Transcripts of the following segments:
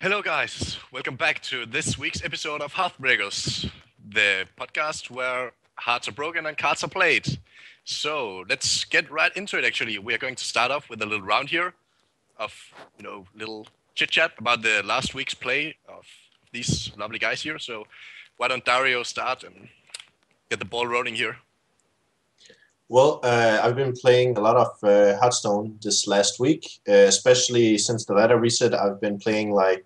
Hello, guys. Welcome back to this week's episode of HearthBreakers, the podcast where hearts are broken and cards are played. So let's get right into it. Actually, we are going to start off with a little round here of little chit chat about the last week's play of these lovely guys here. So why don't Dario start and get the ball rolling here? Well, I've been playing a lot of HearthStone this last week, especially since the ladder reset. I've been playing I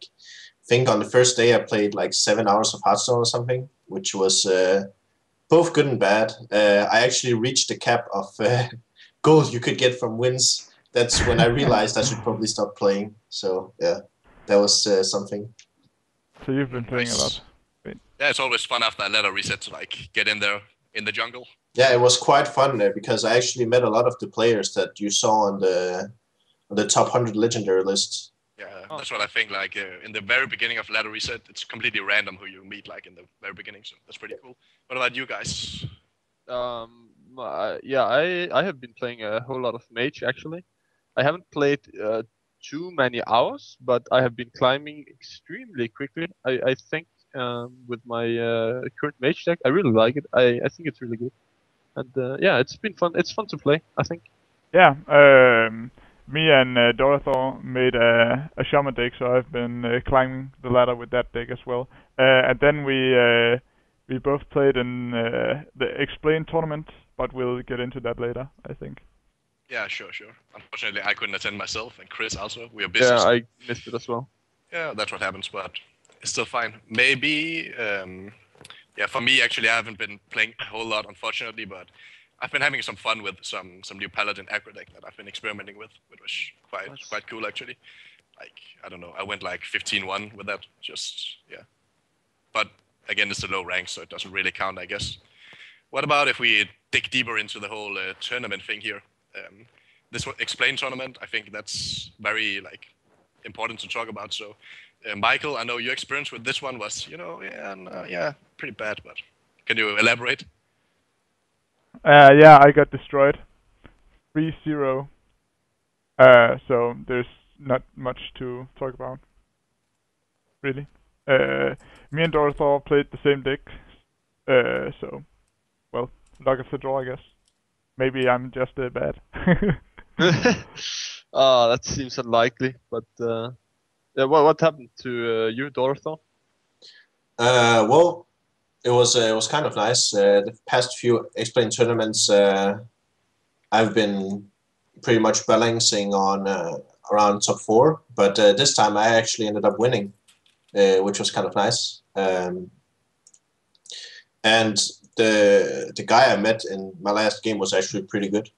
think on the first day I played like 7 hours of Hearthstone or something, which was both good and bad. I actually reached the cap of gold you could get from wins. That's when I realized I should probably stop playing. So yeah, that was something. So you've been playing a Nice. lot. Great. Yeah, it's always fun after a ladder reset to get in there in the jungle. Yeah, it was quite fun because I actually met a lot of the players that you saw on the top 100 legendary list. Yeah, Oh. that's what I think. In the very beginning of ladder reset, it's completely random who you meet. In the very beginning, so that's pretty cool. What about you guys? I have been playing a whole lot of Mage actually. I haven't played too many hours, but I have been climbing extremely quickly. I think with my current Mage deck, I really like it. I think it's really good, and it's been fun. It's fun to play, I think. Yeah, me and Dorothor made a shaman deck, so I've been climbing the ladder with that deck as well. And then we both played in the XplayN tournament, but we'll get into that later, I think. Yeah, sure. Unfortunately, I couldn't attend myself, and Chris also. We are busy. Yeah, so- I missed it as well. yeah, that's what happens, but it's still fine. Maybe, for me, actually, I haven't been playing a whole lot, unfortunately, but I've been having some fun with some new Paladin aggro deck that I've been experimenting with, which was Nice. quite cool, actually. I don't know, I went 15-1 with that, yeah. But again, it's a low rank, so it doesn't really count, I guess. What about if we dig deeper into the whole tournament thing here? This XplayN tournament, I think that's very important to talk about. So, Michael, I know your experience with this one was, pretty bad. But can you elaborate? Yeah, I got destroyed. 3-0. So there's not much to talk about, really. Me and Dorothor played the same deck. So, well, luck of the draw, I guess. Maybe I'm just bad. That seems unlikely, but what happened to you, Dorothor? Well, it was kind of nice. The past few XplayN tournaments, I've been pretty much balancing on around top 4, but this time I actually ended up winning, which was kind of nice. And the guy I met in my last game was actually pretty good.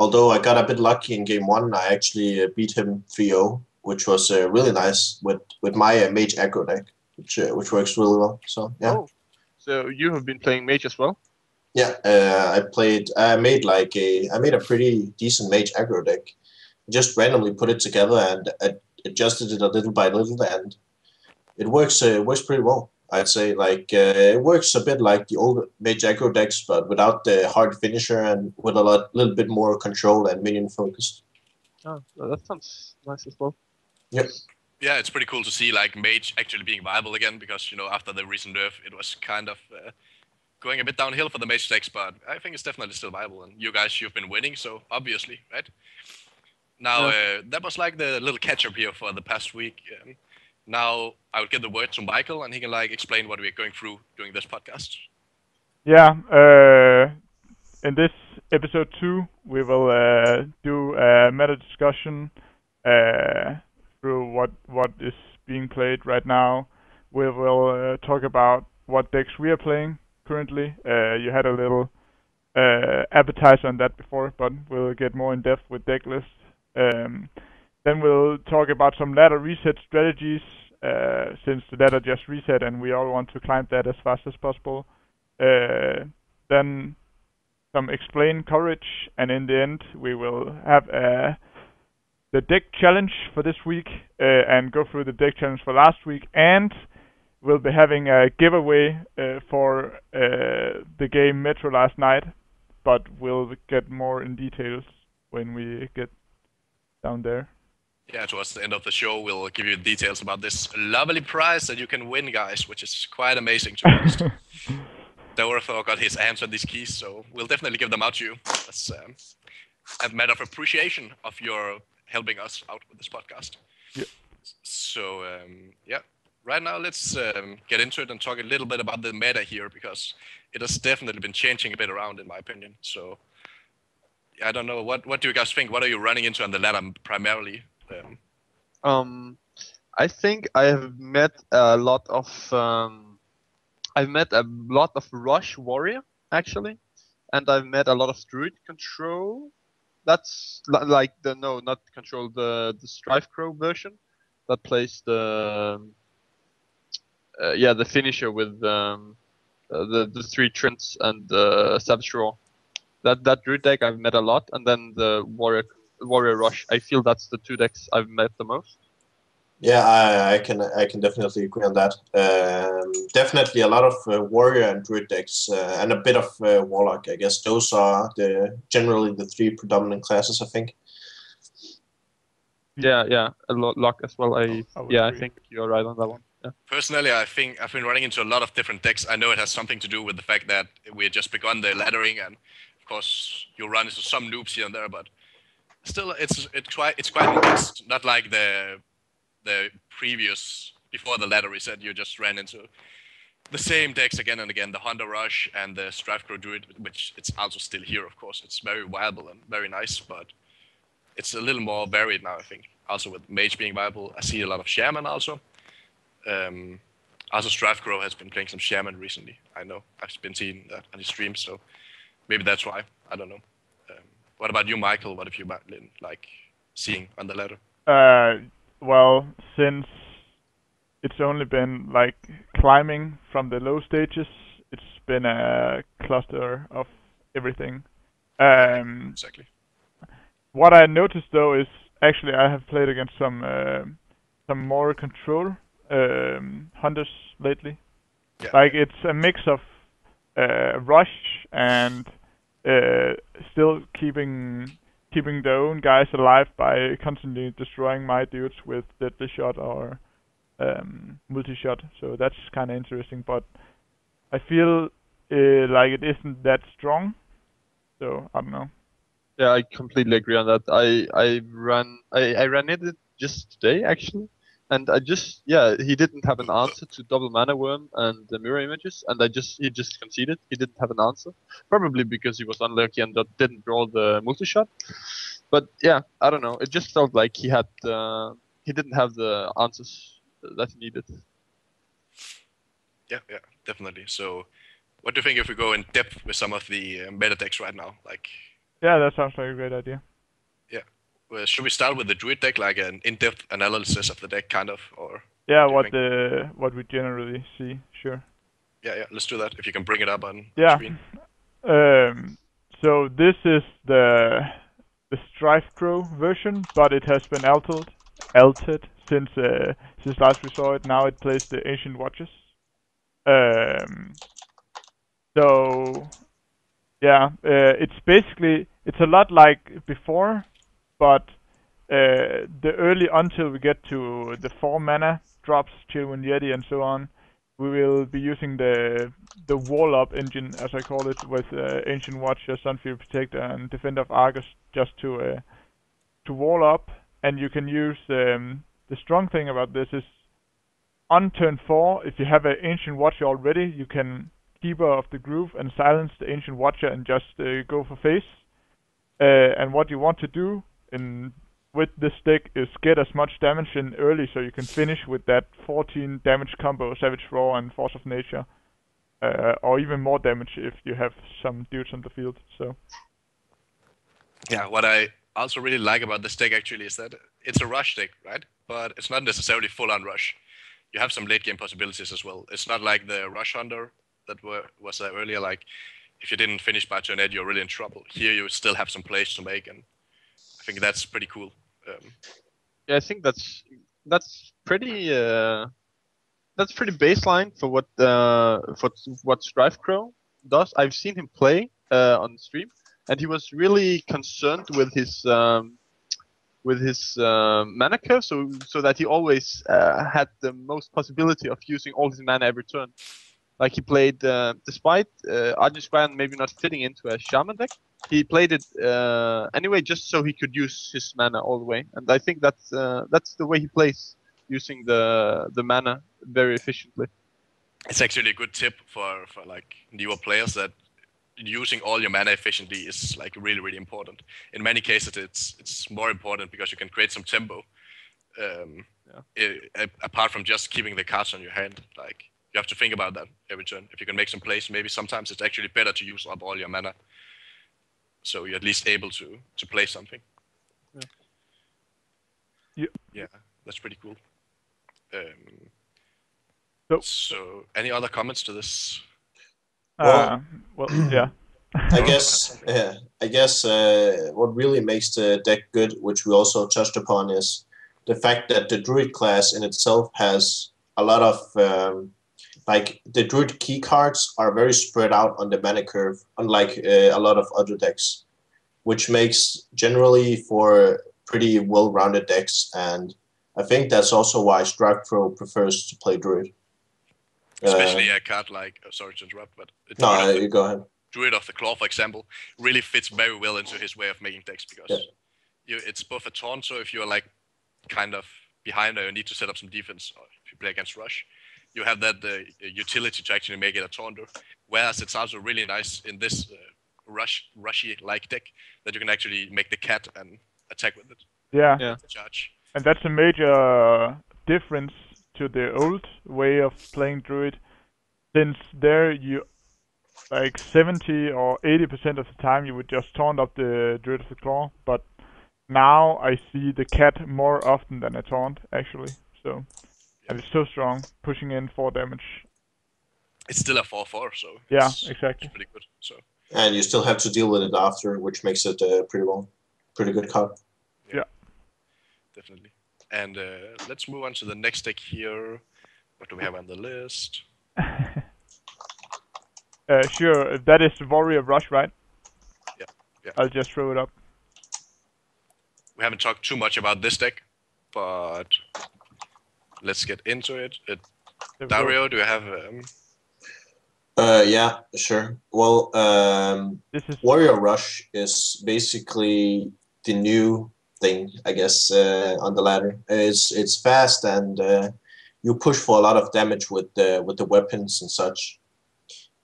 Although I got a bit lucky in game 1, I actually beat him 3-0, which was really nice with my mage aggro deck, which works really well. So yeah. Oh, so you have been playing Mage as well? Yeah, I made a pretty decent mage aggro deck. Just randomly put it together and adjusted it a little by little, and it works pretty well. I'd say it works a bit like the old mage aggro decks, but without the hard finisher and with little bit more control and minion focused. Oh, that sounds nice as well. Yep. Yeah, it's pretty cool to see Mage actually being viable again, because after the recent nerf, it was kind of going a bit downhill for the Mage decks, but I think it's definitely still viable. And you guys, you've been winning, so obviously, right? Now, that was the little catch-up here for the past week. Now, I will give the word to Michael, and he can explain what we're going through during this podcast. Yeah, in this episode 2, we will do a meta discussion through what is being played right now. We will talk about what decks we are playing currently. You had a little appetizer on that before, but we'll get more in depth with deck lists. Then we'll talk about some ladder reset strategies, since the ladder just reset and we all want to climb that as fast as possible. Then some XplayN coverage, and in the end we will have the deck challenge for this week, and go through the deck challenge for last week, and we'll be having a giveaway for the game Metro last night, but we'll get more in details when we get down there. Yeah, towards the end of the show, we'll give you details about this lovely prize that you can win, guys, which is quite amazing to be honest. Dorotho got his hands on these keys, so we'll definitely give them out to you. That's a matter of appreciation of your helping us out with this podcast. Yeah. So, yeah, right now let's get into it and talk a little bit about the meta here, because it has definitely been changing a bit around, in my opinion. So, I don't know, what do you guys think? What are you running into on the ladder primarily? I think I have met a lot of rush warrior actually, and I've met a lot of druid control. That's like not control, the Strife Crow version that plays the finisher with the 3 Trents and the Savage Roar. That druid deck I've met a lot, and then the warrior rush. I feel that's the 2 decks I've met the most. Yeah, I can definitely agree on that. Definitely a lot of warrior and druid decks, and a bit of warlock. I guess those are generally the 3 predominant classes, I think. Yeah, a lock as well. I agree. think you're right on that one. Yeah. Personally, I think I've been running into a lot of different decks. I know it has something to do with the fact that we just begun the laddering, and of course you run into some noobs here and there, but still, it's quite mixed. Not like the previous, before the ladder reset, you just ran into the same decks again and again, the Hunter Rush and the Strife Crow Druid, which it's also still here, of course. It's very viable and very nice, but it's a little more varied now, I think. Also with Mage being viable, I see a lot of Shaman also. Also Strife Crow has been playing some Shaman recently. I know, I've been seeing that on his streams, so maybe that's why. I don't know. What about you, Michael? What have you been like seeing on the ladder? Well, since it's only been like climbing from the low stages, it's been a cluster of everything. Exactly. What I noticed though is actually I have played against some more control hunters lately. Yeah. Like it's a mix of rush and still keeping their own guys alive by constantly destroying my dudes with deadly shot or multi-shot. So that's kind of interesting, but I feel like it isn't that strong. So I don't know. Yeah, I completely agree on that. I ran it just today actually, and he didn't have an answer to double mana worm and the mirror images, and he just conceded. He didn't have an answer, probably because he was unlucky and didn't draw the multi shot. But yeah, I don't know. It just felt like he didn't have the answers that he needed. Yeah, definitely. So, what do you think if we go in depth with some of the meta decks right now? Like, yeah, that sounds like a great idea. Yeah. Well, should we start with the druid deck, like an in-depth analysis of the deck, kind of, or? Yeah, what we generally see, sure. Yeah, let's do that. If you can bring it up on screen. So this is the Strife Crow version, but it has been altered since last we saw it. Now it plays the Ancient Watches. So yeah, it's a lot like before, but the early until we get to the 4 mana drops, Chillwind Yeti and so on, we will be using the wall up engine, as I call it, with Ancient Watcher, Sunfury Protector, and Defender of Argus, just to wall up. And you can use the strong thing about this is on turn 4, if you have an Ancient Watcher already, you can Keeper of the Groove and silence the Ancient Watcher and just go for face. And what you want to do with this deck is get as much damage in early so you can finish with that 14 damage combo, Savage Roar and Force of Nature. Or even more damage if you have some dudes on the field. So yeah, what I also really like about this deck actually is that it's a rush deck, right? But it's not necessarily full-on rush. You have some late-game possibilities as well. It's not like the Rush Hunter that was there earlier, like if you didn't finish by turn 8, you're really in trouble. Here you still have some plays to make, and I think that's pretty cool. Yeah, I think that's pretty baseline for what Strife Crow does. I've seen him play on stream, and he was really concerned with his with his mana curve, so that he always had the most possibility of using all his mana every turn. Like he played, despite Argent maybe not fitting into a Shaman deck, he played it anyway just so he could use his mana all the way. And I think that's the way he plays, using the mana very efficiently. It's actually a good tip for like newer players that using all your mana efficiently is like really, really important. In many cases, it's more important because you can create some tempo. Apart from just keeping the cards on your hand, like you have to think about that every turn. If you can make some plays, maybe sometimes it's actually better to use up all your mana, so you're at least able to play something. Yeah, that's pretty cool. So, any other comments to this? Well, yeah. I guess what really makes the deck good, which we also touched upon, is the fact that the Druid class in itself has a lot of like the Druid key cards are very spread out on the mana curve, unlike a lot of other decks, which makes generally for pretty well-rounded decks. And I think that's also why Strikethrow prefers to play Druid. Especially a card like, sorry to interrupt, but you go ahead. Druid of the Claw, for example, really fits very well into his way of making decks because it's both a taunt, so if you're like kind of behind or you need to set up some defense, or if you play against Rush, you have that utility to actually make it a taunter. Whereas it's also really nice in this Rushy-like deck that you can actually make the cat and attack with it. Yeah. Charge. And that's a major difference to the old way of playing Druid, since there you like 70 or 80% of the time you would just taunt up the Druid of the Claw, but now I see the cat more often than a taunt actually. So and it's so strong, pushing in 4 damage. It's still a 4/4, so yeah, it's exactly. pretty good. So and you still have to deal with it after, which makes it pretty good card. Yeah, definitely. And let's move on to the next deck here. What do we have on the list? Sure, that is Warrior Rush, right? Yeah. I'll just throw it up. We haven't talked too much about this deck, but let's get into it. Dario, do you have... Yeah, sure. Well, Warrior Rush is basically the new thing, I guess, on the ladder. It's fast and you push for a lot of damage with the weapons and such.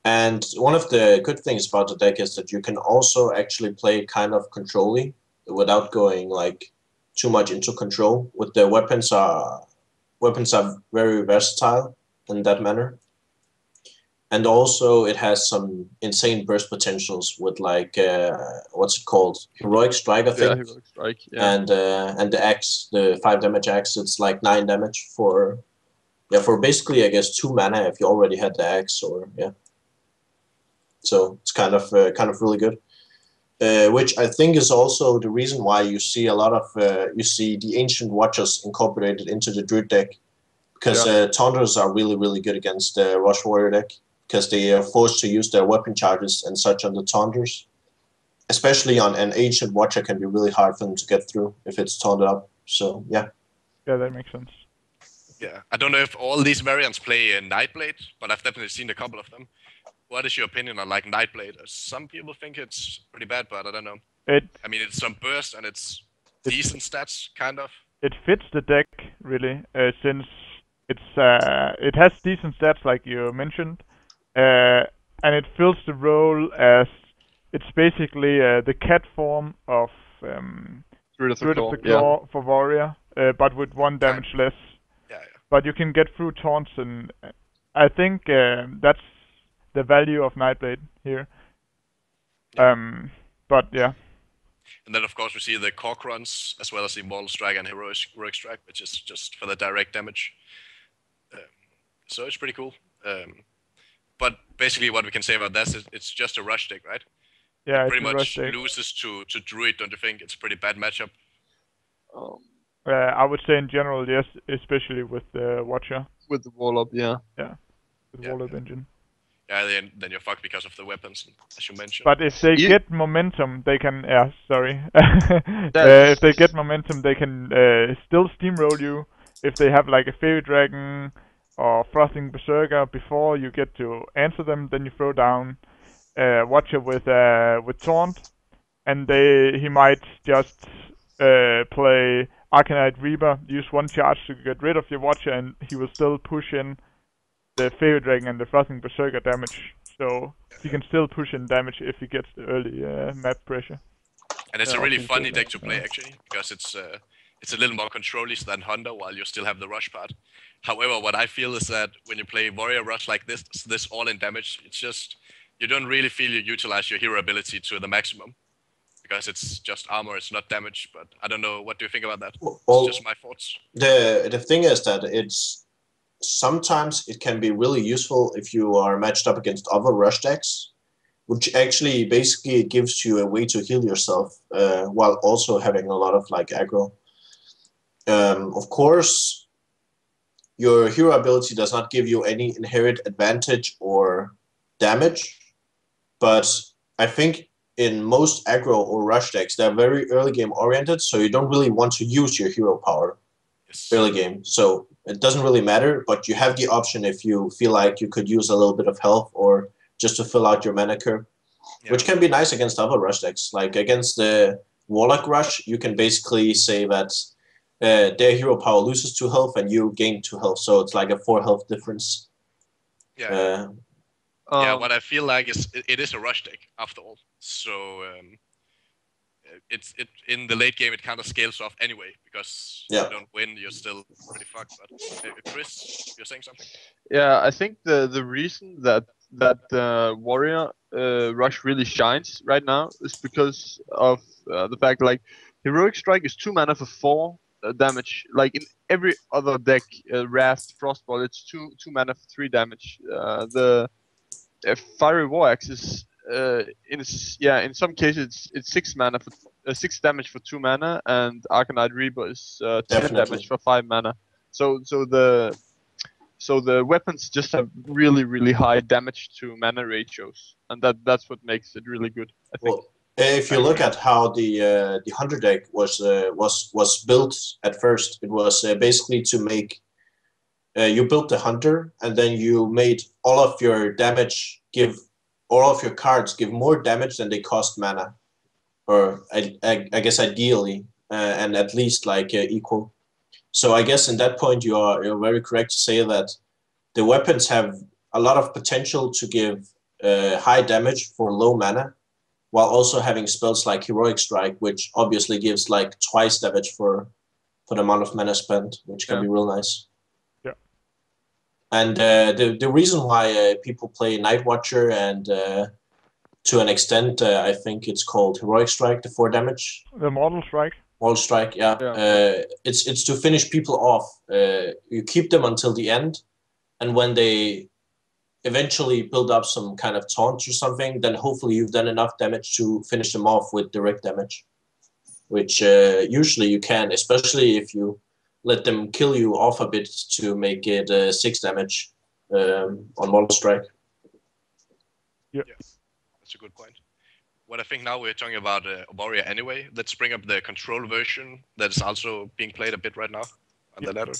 And one of the good things about the deck is that you can also actually play kind of controlly without going like too much into control. With the weapons are very versatile in that manner. And also it has some insane burst potentials with like what's it called? Heroic Strike, I think. Yeah, Heroic Strike. Yeah. And the axe, the 5 damage axe, it's like 9 damage for basically I guess 2 mana if you already had the axe or So it's kind of really good. Which I think is also the reason why you see a lot of the Ancient Watchers incorporated into the Druid deck, because Taunters are really, really good against the Rush Warrior deck, because they are forced to use their weapon charges and such on the Taunters. Especially on an Ancient Watcher can be really hard for them to get through if it's taunted up. So, yeah. Yeah, that makes sense. Yeah, I don't know if all these variants play Nightblade, but I've definitely seen a couple of them. What is your opinion on like Nightblade? Some people think it's pretty bad, but I don't know. I mean, it's some burst and it's decent stats, kind of. It fits the deck really, since it has decent stats like you mentioned, and it fills the role as it's basically the cat form of Druid of the Claw for Warrior, but with 1 damage less. Yeah. But you can get through taunts, and I think that's the value of Nightblade here. But yeah. And then of course we see the Cork runs as well as the Immortal Strike and Heroic Strike, which is just for the direct damage. So it's pretty cool. But basically what we can say about this is it's just a rush deck, right? Yeah, it pretty much loses to Druid, don't you think? It's a pretty bad matchup. I would say in general, yes, especially with the Watcher. With the Warlock, yeah. Yeah, with the Warlock engine. Yeah, then you're fucked because of the weapons, as you mentioned. But if they You- get momentum, they can. Sorry. That's- If they get momentum, they can still steamroll you. If they have like a Fairy Dragon or Frothing Berserker before you get to answer them, then you throw down Watcher with Taunt, and he might just play Arcanite Reaper, use one charge to get rid of your Watcher, and he will still push in the Fairy Dragon and the Frothing Berserker damage. So he can still push in damage if he gets the early map pressure. And it's Yeah, a really think funny so, deck to play, yeah. actually, because it's a little more control-less than Hunter, while you still have the rush part. However, what I feel is that when you play Warrior Rush like this all-in damage, it's just you don't really feel you utilize your hero ability to the maximum, because it's just armor, it's not damage. But I don't know, what do you think about that? Well, It's just my thoughts. the thing is that sometimes it can be really useful if you are matched up against other rush decks, which actually basically gives you a way to heal yourself while also having a lot of like aggro. Of course, your hero ability does not give you any inherent advantage or damage, but I think in most aggro or rush decks, they're very early game oriented, so you don't really want to use your hero power Yes. early game. So it doesn't really matter, but you have the option if you feel like you could use a little bit of health or just to fill out your mana curve, which can be nice against other rush decks. Like against the Warlock Rush, you can basically say that their hero power loses 2 health and you gain 2 health, so it's like a 4 health difference. Yeah. Yeah, what I feel like is it is a rush deck after all. So it's in the late game it kind of scales off anyway, because Yeah. if you don't win, you're still pretty fucked. But Chris, you're saying something? Yeah, I think the reason that Warrior Rush really shines right now is because of the fact like Heroic Strike is 2 mana for 4 damage. Like in every other deck, Wrath, Frostball, it's 2 mana for 3 damage. The Fiery War Axe is in some cases it's 6 mana for 6 damage for 2 mana, and Arcanite Reaper is 10 Definitely. damage for 5 mana. So the weapons just have really high damage to mana ratios, and that's what makes it really good, I think. Well, if you look at how the Hunter deck was built at first, it was basically to make you built the Hunter, and then you made all of your cards give more damage than they cost mana, or I guess ideally, and at least like equal. So I guess in that point you're very correct to say that the weapons have a lot of potential to give high damage for low mana, while also having spells like Heroic Strike, which obviously gives like twice damage for the amount of mana spent, which can be real nice. Yeah. And the reason why people play Night Watcher and to an extent, I think it's called Heroic Strike, the 4 damage. The Mortal Strike. Mortal Strike, yeah. It's to finish people off. You keep them until the end, and when they eventually build up some kind of taunt or something, then hopefully you've done enough damage to finish them off with direct damage, which usually you can, especially if you let them kill you off a bit to make it 6 damage on Mortal Strike. Yeah. That's a good point. What I think now we're talking about Warrior anyway. Let's bring up the control version that is also being played a bit right now on the ladder.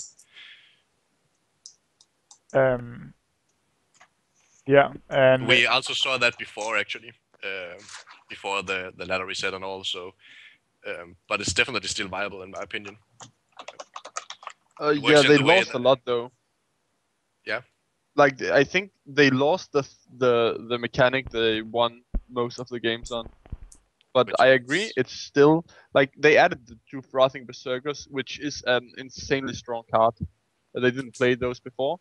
Yeah, and we also saw that before actually, before the ladder reset and all. So, but it's definitely still viable in my opinion. Yeah, they lost a lot though. Yeah. Like I think they lost the mechanic they won most of the games on. But I agree, it's still like they added the 2 Frothing Berserkers, which is an insanely strong card. They didn't play those before.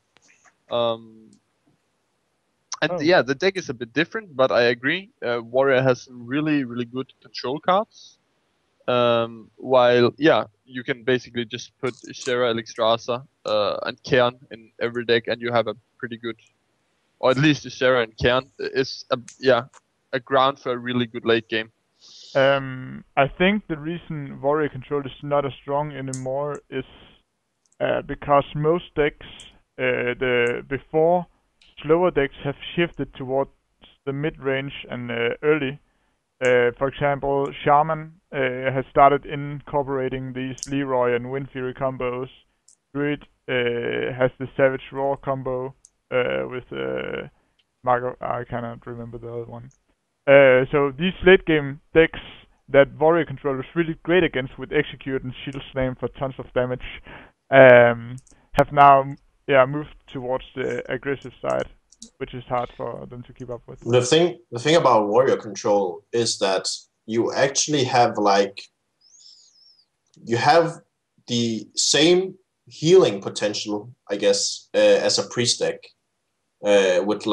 Yeah, the deck is a bit different, but I agree. Warrior has some really good control cards. While you can basically just put Shera, Elixstrasza, and Cairn in every deck, and you have a pretty good, or at least Shera and Cairn is a ground for a really good late game. I think the reason Warrior Control is not as strong anymore is because most decks before slower decks have shifted towards the mid-range and early. For example, Shaman has started incorporating these Leroy and Wind Fury combos. Druid has the Savage Roar combo with Marco. I cannot remember the other one. So these late game decks that Warrior Control is really great against with Execute and Shield Slam for tons of damage have now moved towards the aggressive side, which is hard for them to keep up with. The thing about Warrior Control is that you actually have you have the same healing potential, I guess, as a priest deck. With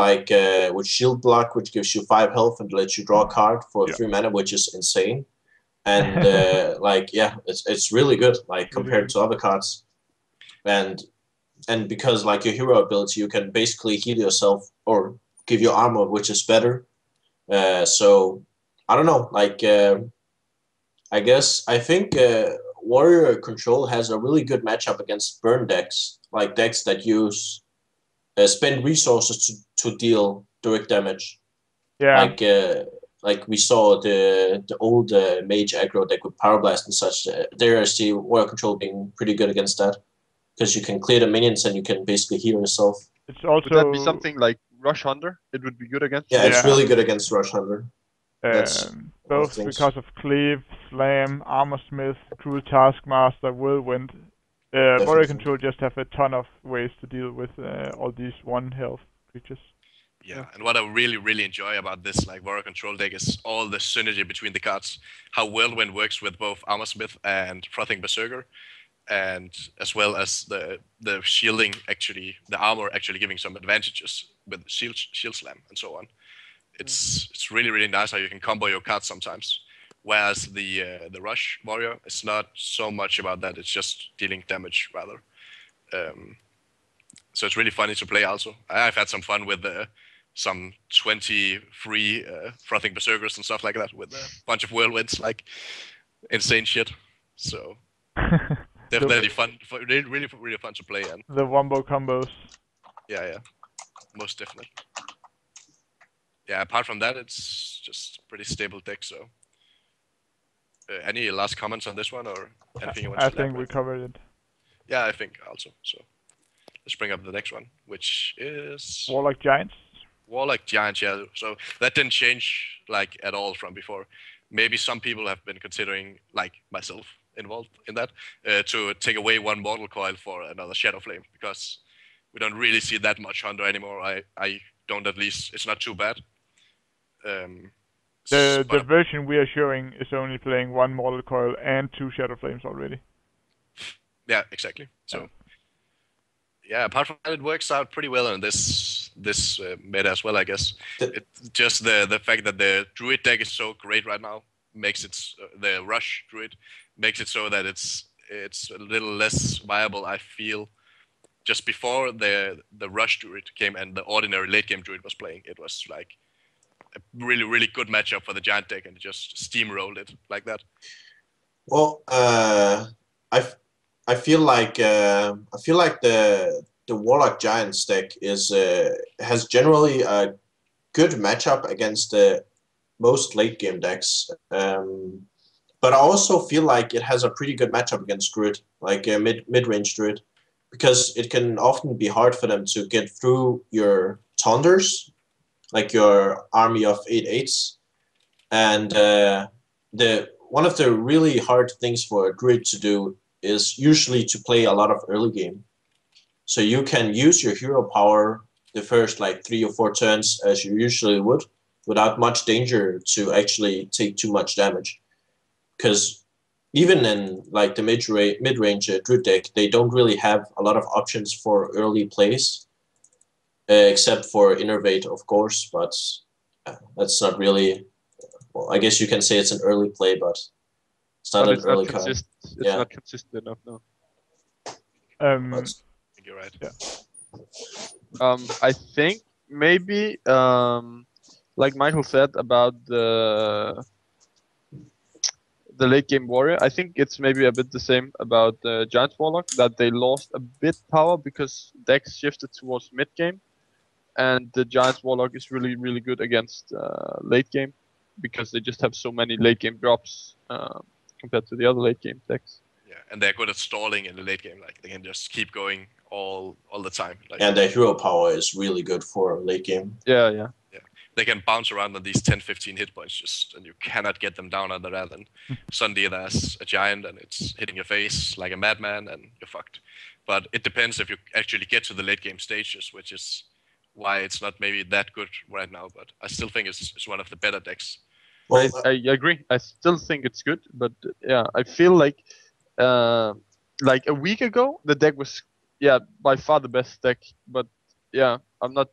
Shield Block, which gives you 5 health and lets you draw a card for 3 mana, which is insane. And it's really good, compared to other cards. And because your hero ability, you can basically heal yourself or give you armor, which is better. So I don't know. I think Warrior Control has a really good matchup against burn decks, like decks that use spend resources to deal direct damage. Yeah. Like we saw the old mage aggro deck with Power Blast and such. There I see Warrior Control being pretty good against that, because you can clear the minions and you can basically heal yourself. It's also Would that be something like Rush Hunter? It would be good against. Yeah, it's really good against Rush Hunter. Both because of Cleave, Slam, Armorsmith, Cruel Taskmaster, Whirlwind. Warrior Control just have a ton of ways to deal with all these 1 health creatures. Yeah, and what I really, really enjoy about this Warrior Control deck is all the synergy between the cards. How Whirlwind works with both Armorsmith and Frothing Berserker, and as well as the shielding, actually, the armor actually giving some advantages with Shield Slam and so on. It's really, really nice how you can combo your cards sometimes. Whereas the Rush Warrior is not so much about that. It's just dealing damage rather. So it's really funny to play also. I've had some fun with some 20 free Frothing Berserkers and stuff like that with a bunch of Whirlwinds, insane shit. So definitely fun, really, really fun to play. And the wombo combos. Yeah, most definitely. Yeah, apart from that, it's just a pretty stable deck, so... any last comments on this one, or anything you want to elaborate? I think we covered it. Yeah, I think also. So let's bring up the next one, which is... Warlock Giants? Warlock Giants, yeah. So that didn't change, at all from before. Maybe some people have been considering, myself involved in that, to take away 1 Mortal Coil for another Shadow Flame, because we don't really see that much Hunter anymore. I don't, at least. It's not too bad. The version we are showing is only playing 1 Mortal Coil and 2 Shadow Flames already. Yeah, exactly. So, yeah, apart from that, it works out pretty well in this meta as well, I guess. Just the fact that the Druid deck is so great right now makes it the Rush Druid makes it so that it's a little less viable, I feel. Just before the Rush Druid came and the ordinary late game Druid was playing, it was a really, really good matchup for the Giant deck, and just steamrolled it like that. Well, I feel like the Warlock Giants deck has generally a good matchup against most late game decks. But I also feel like it has a pretty good matchup against Druid, mid range Druid, because it can often be hard for them to get through your Taunters, your army of 8/8s, and one of the really hard things for a Druid to do is usually to play a lot of early game. So you can use your hero power the first 3 or 4 turns as you usually would, without much danger to actually take too much damage. Because even in the mid-range Druid deck, they don't really have a lot of options for early plays. Except for Innervate, of course, but that's not really... Well, I guess you can say it's an early play, but it's not an early card. It's not consistent enough, no. I think you're right. Yeah. I think maybe, like Michael said about the late game Warrior, I think it's maybe a bit the same about the Giant Warlock, that they lost a bit power because decks shifted towards mid game. and the Giants Warlock is really, really good against late game, because they just have so many late game drops compared to the other late game decks. Yeah, and they're good at stalling in the late game. Like they can just keep going all the time. Like, And their hero power is really good for late game. Yeah. they can bounce around on these 10-15 hit points just, and you cannot get them down under that. And suddenly there's a giant and it's hitting your face like a madman, and you're fucked. But it depends if you actually get to the late game stages, which is why it's not maybe that good right now. But I still think it's one of the better decks. Well, I agree. I still think it's good, but yeah, I feel like a week ago the deck was by far the best deck, but yeah, I'm not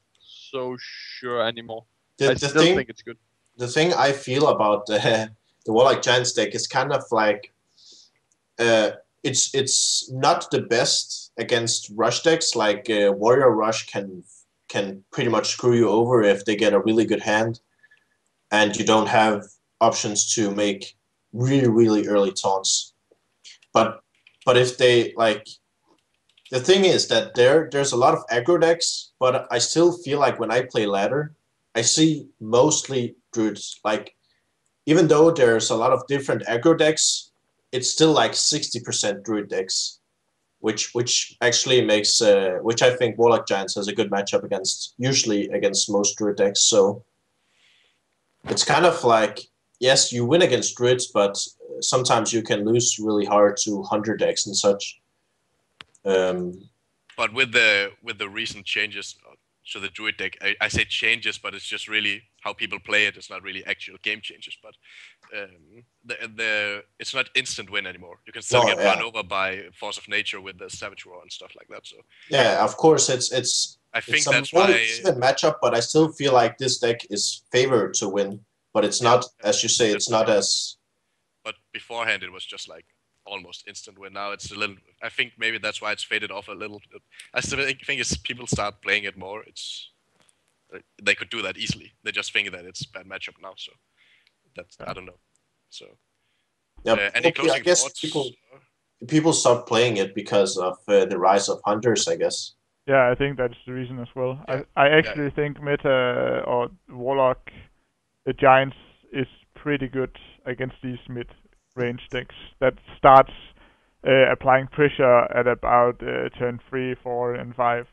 so sure anymore. I still think it's good. The thing I feel about the Warlock Giants deck is kind of like it's not the best against rush decks. Like Warrior Rush can pretty much screw you over if they get a really good hand, and you don't have options to make really, really early taunts. But if they like, the thing is that there's a lot of aggro decks, but I still feel like when I play ladder, I see mostly druids. Like, even though there's a lot of different aggro decks, it's still like 60% druid decks, which actually makes which I think Warlock Giants has a good matchup usually against most druid decks. So it's kind of like, yes, you win against druids, but sometimes you can lose really hard to hunter decks and such. But with the recent changes to the druid deck, I say changes, but it's just really how people play it. It's not really actual game changes, but it's not instant win anymore. You can still get run over by force of nature with the Savage Roar and stuff like that. So yeah, of course, it's I think a that's more why even matchup, but I still feel like this deck is favored to win. But it's not, as you say, it's not as. But beforehand, it was just like almost instant win. Now it's a little. I think maybe that's why it's faded off a little. I still think as people start playing it more, they could do that easily. They just think that it's a bad matchup now. So that's I don't know. So Yeah, any closing I guess thoughts? people stopped playing it because of the rise of hunters, I guess. Yeah, I think that's the reason as well. Yeah. I actually think meta or Warlock, the Giants, is pretty good against these mid-range decks that starts applying pressure at about turn 3, 4, and 5,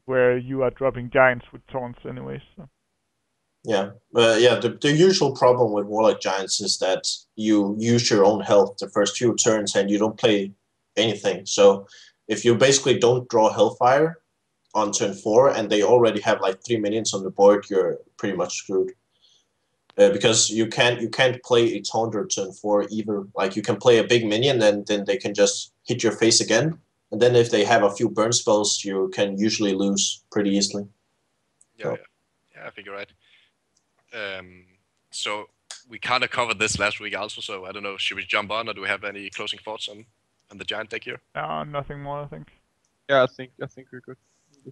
where you are dropping Giants with taunts anyways. So. Yeah, the usual problem with Warlock Giants is that you use your own health the first few turns and you don't play anything. So if you basically don't draw Hellfire on turn 4 and they already have like 3 minions on the board, you're pretty much screwed. Because you can't play a taunter turn 4 either. Like, you can play a big minion and then they can just hit your face again. And then if they have a few burn spells, you can usually lose pretty easily. Yeah, I think you're right. So we kind of covered this last week also. So I don't know, should we jump on, or do we have any closing thoughts on the giant deck here? Nothing more, I think. Yeah, I think we're good.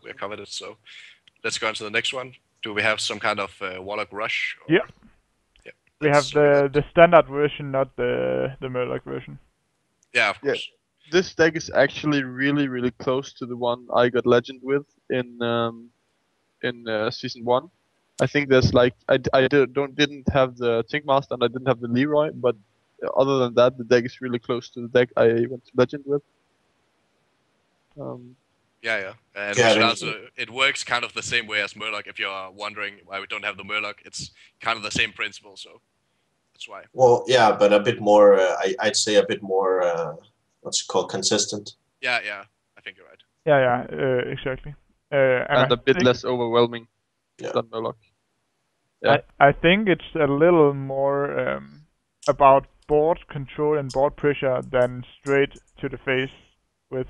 We covered it. So let's go on to the next one. Do we have some kind of Warlock Rush? Yeah. We have the standard version, not the Murloc version. Yeah, of course. Yeah. This deck is actually really, really close to the one I got Legend with in season 1. I think there's like I didn't have the Tinkmaster and I didn't have the Leroy, but other than that, the deck is really close to the deck I went to Legend with. Yeah. And it works kind of the same way as Murloc. If you're wondering why we don't have the Murloc, it's kind of the same principle, so that's why. Well, yeah, but a bit more, I'd say a bit more, what's it called, consistent. Yeah, I think you're right. Yeah, exactly. And a bit less overwhelming than Murloc. Yeah. I think it's a little more about board control and board pressure than straight to the face with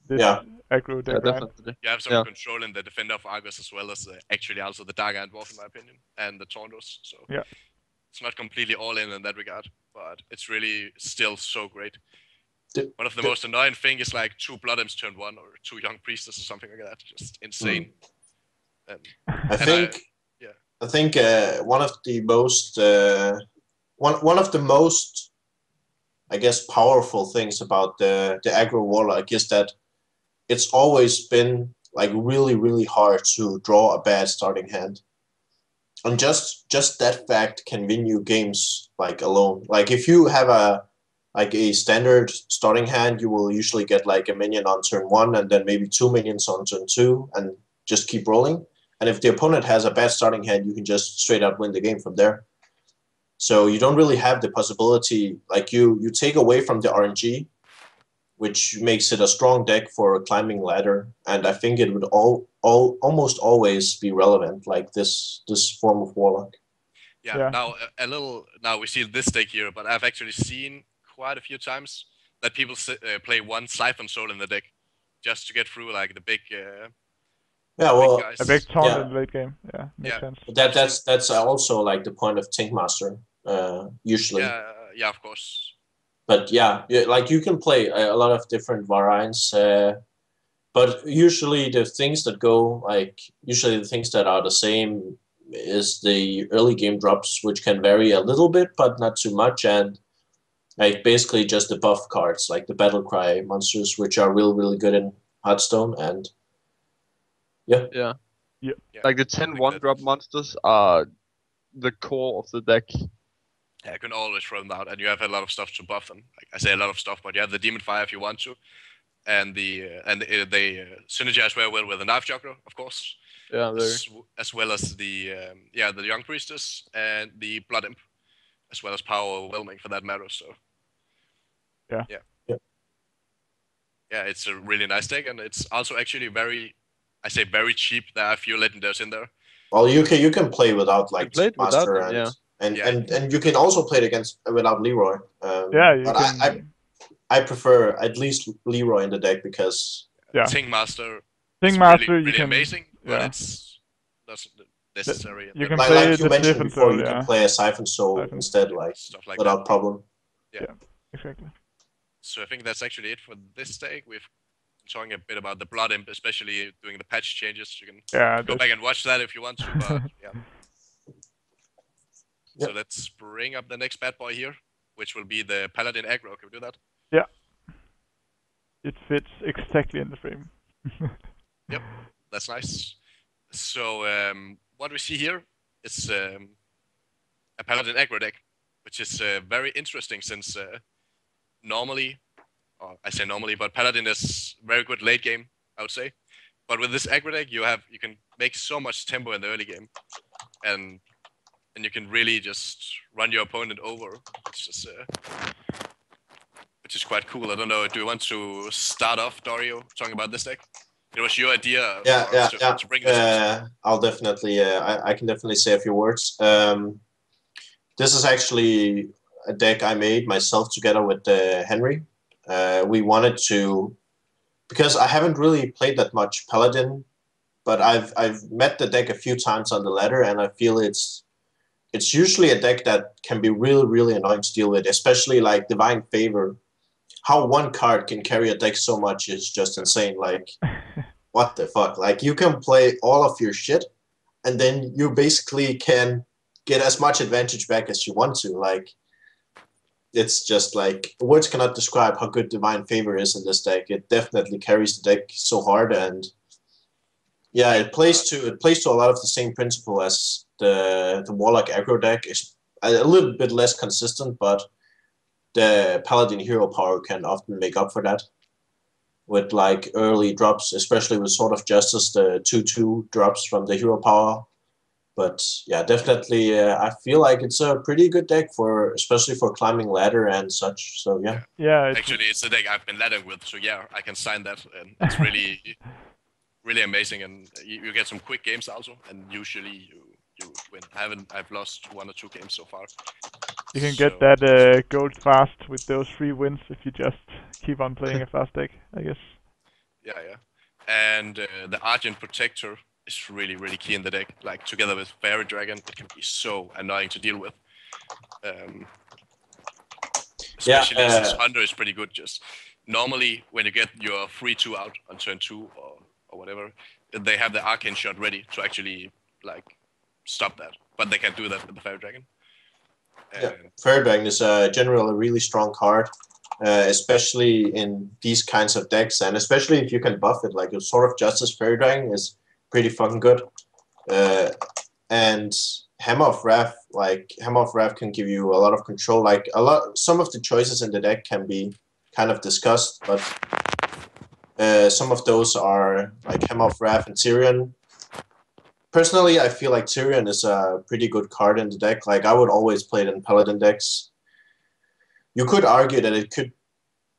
this aggro deck. Definitely. You have some control in the Defender of Argus as well as actually also the Dark Iron Dwarf, in my opinion, and the Tauntos. So it's not completely all in that regard, but it's really still so great. One of the most annoying things is like 2 Blood Imps turn 1 or 2 Young Priestess or something like that. Just insane. I think one of the most one of the most, I guess, powerful things about the aggro Warlock is that it's always been like really, really hard to draw a bad starting hand. And just that fact can win you games like alone. Like if you have a standard starting hand, you will usually get like a minion on turn 1 and then maybe 2 minions on turn 2 and just keep rolling. And if the opponent has a bad starting hand, you can just straight up win the game from there. So you don't really have the possibility, like you take away from the RNG, which makes it a strong deck for a climbing ladder. And I think it would almost always be relevant, like this form of Warlock. Yeah. Now we see this deck here, but I've actually seen quite a few times that people play one Siphon Soul in the deck just to get through like the big. A big taunt in the late game. Yeah, makes sense. But that's also like the point of Tankmaster, usually. Yeah, of course. But yeah, like you can play a lot of different variants, but usually the things that are the same is the early game drops, which can vary a little bit, but not too much, and like basically just the buff cards, like the Battle Cry monsters, which are really, really good in Hearthstone, and yeah. Like the 10 1-drop monsters are the core of the deck. Yeah, you can always throw them out, and you have a lot of stuff to buff them. Like I say a lot of stuff, but you have the Demon Fire if you want to, and they synergize very well with the Knife Juggler, of course. Yeah, as well as the Young Priestess and the Blood Imp, as well as Power Overwhelming for that matter. So yeah, it's a really nice deck, and it's also actually very cheap. There are a few legendaries in there. Well, you can play without like Master and you can also play it without Leroy. I prefer at least Leroy in the deck because Tankmaster is really amazing, but it's not necessary. You can play like you mentioned before, you can play a Siphon Soul instead, like without problem. Yeah, exactly. So I think that's actually it for this deck. We've talking a bit about the Blood Imp, especially doing the patch changes. You can go back and watch that if you want to. But So let's bring up the next bad boy here, which will be the Paladin aggro. Can we do that? Yeah. It fits exactly in the frame. Yep, that's nice. So what we see here is a Paladin aggro deck, which is very interesting since normally, I say normally, but Paladin is very good late game, I would say. But with this aggro deck, you can make so much tempo in the early game, and you can really just run your opponent over. It's just which is quite cool. I don't know. Do you want to start off, Dario, talking about this deck? It was your idea. To bring this I'll definitely. I can definitely say a few words. This is actually a deck I made myself together with Henry. We wanted to, because I haven't really played that much Paladin, but I've met the deck a few times on the ladder, and I feel it's usually a deck that can be really, really annoying to deal with, especially like Divine Favor. How one card can carry a deck so much is just insane. Like, what the fuck? Like, you can play all of your shit, and then you basically can get as much advantage back as you want to. Like, it's just like, words cannot describe how good Divine Favor is in this deck. It definitely carries the deck so hard, and yeah, it plays to a lot of the same principle as the Warlock aggro deck. Is a little bit less consistent, but the Paladin hero power can often make up for that with like early drops, especially with Sword of Justice, the 2/2 drops from the hero power. But yeah, definitely, I feel like it's a pretty good deck especially for climbing ladder and such. So yeah. Yeah. Actually, it's the deck I've been laddering with, so yeah, I can sign that. And it's really, really amazing, and you get some quick games also, and usually you win. I've lost 1 or 2 games so far. You can get that gold fast with those 3 wins if you just keep on playing a fast deck, I guess. Yeah. And the Argent Protector is really, really key in the deck. Like, together with Fairy Dragon, it can be so annoying to deal with. Especially since Hunter is pretty good. Just normally, when you get your 3/2 out on turn 2 or whatever, they have the Arcane Shot ready to actually like stop that. But they can't do that with the Fairy Dragon. Fairy Dragon is generally a really strong card. especially in these kinds of decks, and especially if you can buff it. Like a Sword of Justice Fairy Dragon is pretty fucking good. And Hammer of Wrath can give you a lot of control. Like some of the choices in the deck can be kind of discussed, but some of those are like Hammer of Wrath and Tyrion. Personally, I feel like Tyrion is a pretty good card in the deck. Like I would always play it in Paladin decks. You could argue that it could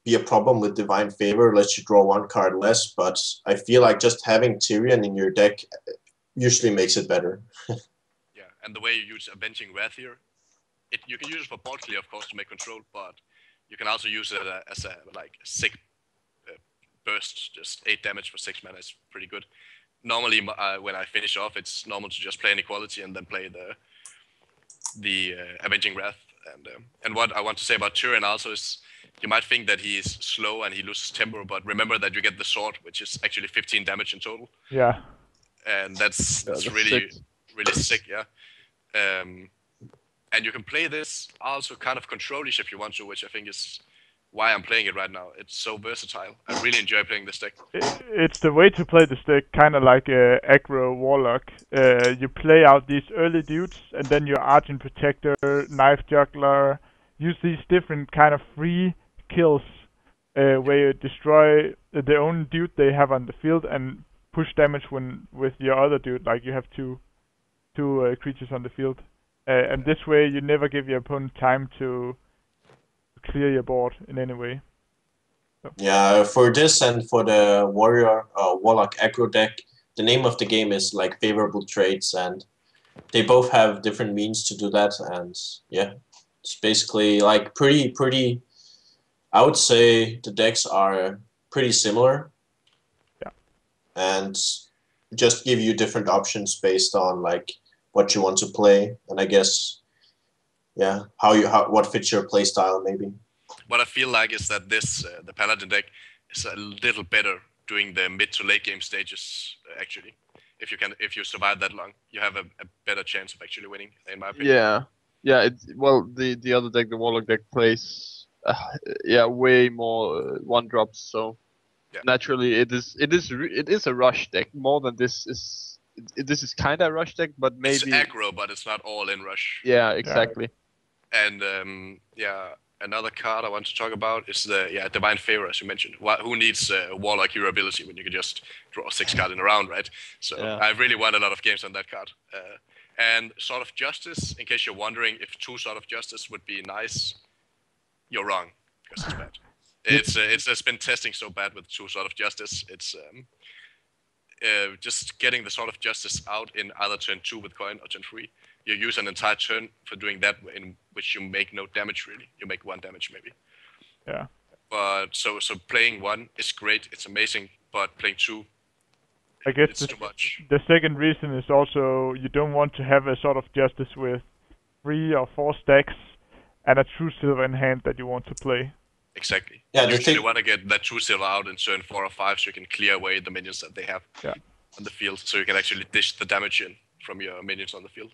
be a problem with Divine Favor, lets you draw one card less, but I feel like just having Tyrion in your deck usually makes it better. Yeah, and the way you use Avenging Wrath here, you can use it for board clear, of course, to make control, but you can also use it as a sick burst, just 8 damage for 6 mana is pretty good. Normally, when I finish off, it's normal to just play an Equality and then play the Avenging Wrath. And what I want to say about Tyrion also is, you might think that he is slow and he loses tempo, but remember that you get the sword, which is actually 15 damage in total. Yeah. And that's really sick, yeah. And you can play this also kind of control-ish if you want to, which I think is why I'm playing it right now. It's so versatile. I really enjoy playing this deck. It's the way to play this deck, kind of like aggro Warlock. You play out these early dudes, and then your Argent Protector, Knife Juggler, use these different kind of free kills where you destroy the only dude they have on the field and push damage with your other dude, like you have two creatures on the field. And this way you never give your opponent time to clear your board in any way. So. Yeah, for this and for the Warlock aggro deck, the name of the game is like Favorable Traits, and they both have different means to do that. And yeah, it's basically like pretty. I would say the decks are pretty similar. Yeah. And just give you different options based on like what you want to play, and I guess, yeah, what fits your play style maybe. What I feel like is that this the Paladin deck is a little better during the mid to late game stages. Actually, if you survive that long, you have a better chance of actually winning, in my opinion. Yeah. The other deck, the Warlock deck, plays way more 1-drops. So naturally, it is a rush deck more than this is. This is kind of a rush deck, but maybe it's aggro, but it's not all in rush. Yeah, exactly. And another card I want to talk about is the Divine Favor, as you mentioned. Who needs Warlock Hero ability when you can just draw 6 cards in a round, right? So I really won a lot of games on that card. And Sword of Justice, in case you're wondering if 2 Sword of Justice would be nice, you're wrong, because it's bad. It's been testing so bad with 2 Sword of Justice. It's just getting the Sword of Justice out in either turn 2 with coin or turn 3. You use an entire turn for doing that, in which you make no damage really. You make 1 damage maybe. Yeah. But so playing 1 is great. It's amazing. But playing 2, I guess it's too much. The second reason is also you don't want to have a Sword of Justice with 3 or 4 stacks and a true silver in hand that you want to play. Exactly. Yeah, you usually want to get that true silver out in turn 4 or 5 so you can clear away the minions that they have on the field, so you can actually dish the damage in from your minions on the field.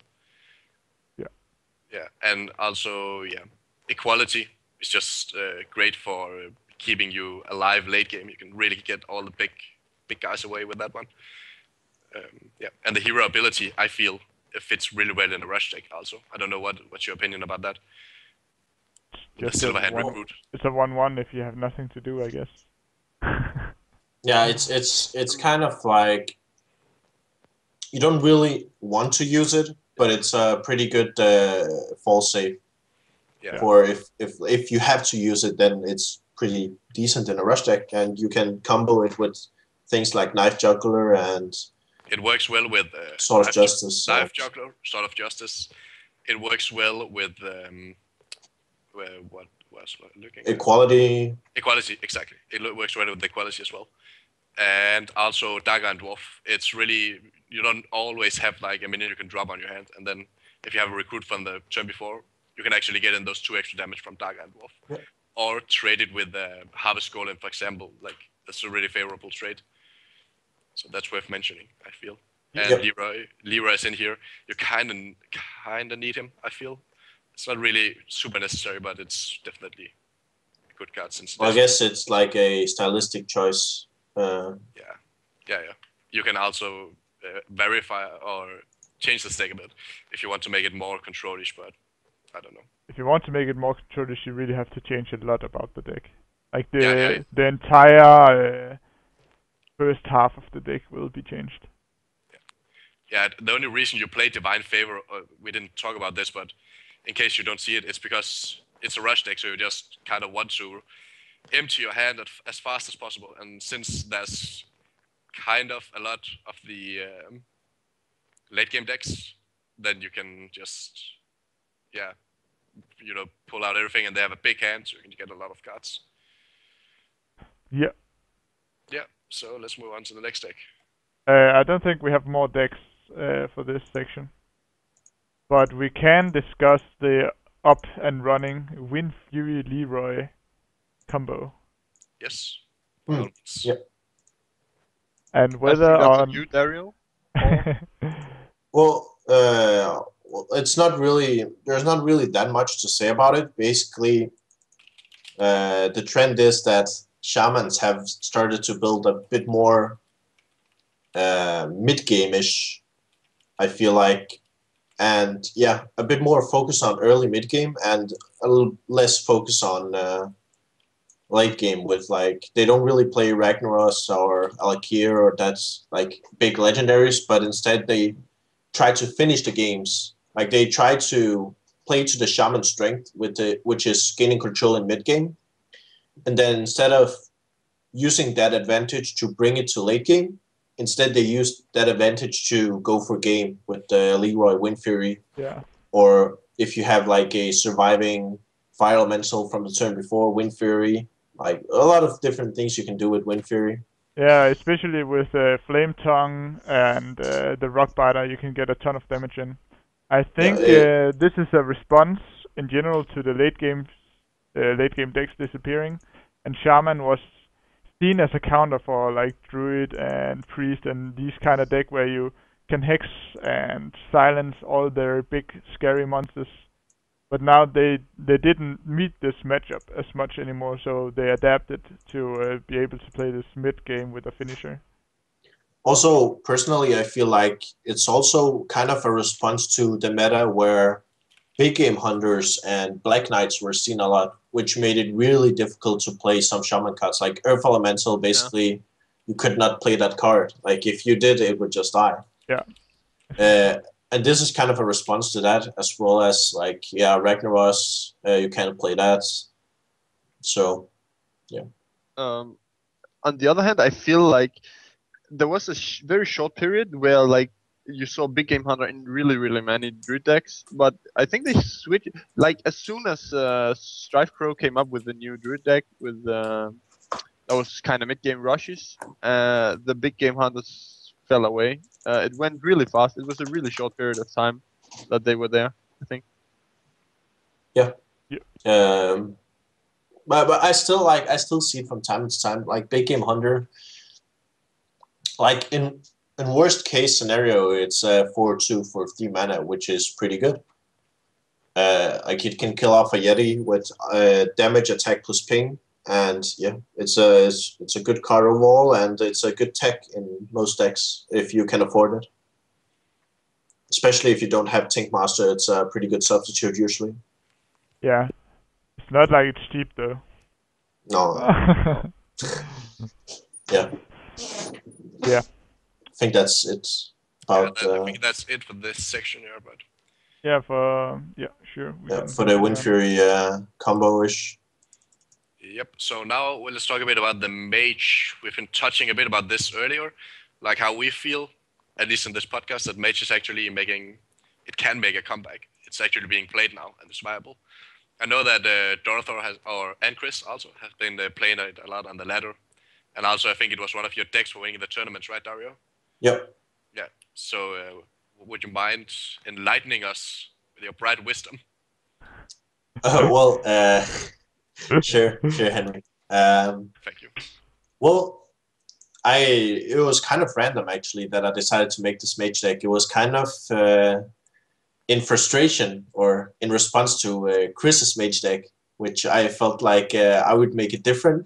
Yeah, and also, Equality is just great for keeping you alive late game. You can really get all the big guys away with that one. And the hero ability, I feel, it fits really well in a rush deck also. I don't know what's your opinion about that. Just it's a 1/1 if you have nothing to do, I guess. Yeah, it's kind of like you don't really want to use it, but it's a pretty good fall save. Yeah. For if you have to use it, then it's pretty decent in a rush deck, and you can combo it with things like Knife Juggler and. It works well with Sword of Justice. Knife Juggler, Sword of Justice. It works well with what was looking Equality. At? Equality, exactly. It works well with Equality as well. And also Dagger and Dwarf. It's really, you don't always have like a minion you can drop on your hand, and then if you have a recruit from the turn before, you can actually get in those 2 extra damage from Dagger and Dwarf. Yeah. Or trade it with Harvest Golem, for example. Like, that's a really favorable trade. So that's worth mentioning, I feel. And Leroy is in here. You kind of need him, I feel. It's not really super necessary, but it's definitely a good cards. Since Well, I guess it's like a stylistic choice. Yeah. You can also verify or change the stake a bit if you want to make it more control-ish, but I don't know. If you want to make it more control-ish, you really have to change a lot about the deck. Like Yeah. the entire first half of the deck will be changed. Yeah, the only reason you play Divine Favor, we didn't talk about this, but in case you don't see it, it's because it's a rush deck, so you just kind of want to empty your hand as fast as possible. And since there's kind of a lot of the late game decks, then you can just, pull out everything, and they have a big hand, so you can get a lot of cards. Yeah. Yeah, so let's move on to the next deck. I don't think we have more decks for this section, but we can discuss the up and running Wind Fury Leroy combo. Yes. Yep. And whether that's you, Dario? Well, it's not really. There's not really that much to say about it. Basically, the trend is that shamans have started to build a bit more mid-game-ish, I feel like, and a bit more focus on early mid-game and a little less focus on late game. With like, they don't really play Ragnaros or Alakir or that's like big legendaries, but instead they try to finish the games. Like, they try to play to the shaman strength which is gaining control in mid-game, and then instead of using that advantage to bring it to late game, instead they use that advantage to go for game with the Leroy Wind Fury. Yeah. Or if you have like a surviving Fire Elemental from the turn before, Wind Fury. Like, a lot of different things you can do with Wind Fury. Yeah, especially with Flame Tongue and the Rock Biter, you can get a ton of damage in. I think this is a response in general to the late game decks disappearing, and Shaman was seen as a counter for like Druid and Priest and these kind of deck where you can hex and silence all their big scary monsters. But now they didn't meet this matchup as much anymore, so they adapted to be able to play this mid game with a finisher. Also, personally, I feel like it's also kind of a response to the meta where big game hunters and Black Knights were seen a lot, which made it really difficult to play some shaman cards. Like Earth Elemental, basically, you could not play that card. Like, if you did, it would just die. Yeah. And this is kind of a response to that, as well as, like, Ragnaros, you can't play that. So, yeah. On the other hand, I feel like there was a very short period where, like, you saw Big Game Hunter in really, really many Druid decks, but I think they switched, like, as soon as Strife Crow came up with the new Druid deck with that was kind of mid-game rushes, the Big Game Hunters fell away. It went really fast. It was a really short period of time that they were there, I think. Yeah. But I still see it from time to time, like Big Game Hunter. Like, in worst case scenario, it's 4/2 for 3 mana, which is pretty good. Like, it can kill off a Yeti with damage, attack plus ping, and it's a good card overall, and it's a good tech in most decks if you can afford it. Especially if you don't have Tink Master, it's a pretty good substitute usually. Yeah, it's not like it's cheap though. No. Yeah. Yeah. I think that's it. I think that's it for this section here, but sure. For the Wind Fury combo-ish. Yep. So now let's talk a bit about the mage. We've been touching a bit about this earlier, like how we feel, at least in this podcast, that mage is actually can make a comeback. It's actually being played now and it's viable. I know that Dorothor and Chris also have been playing it a lot on the ladder, and also I think it was one of your decks for winning the tournaments, right, Dario? Yep. Yeah. So would you mind enlightening us with your bright wisdom? Sure, Henry. Thank you. Well, it was kind of random actually that I decided to make this mage deck. It was kind of in frustration or in response to Chris's mage deck, which I felt like I would make it different.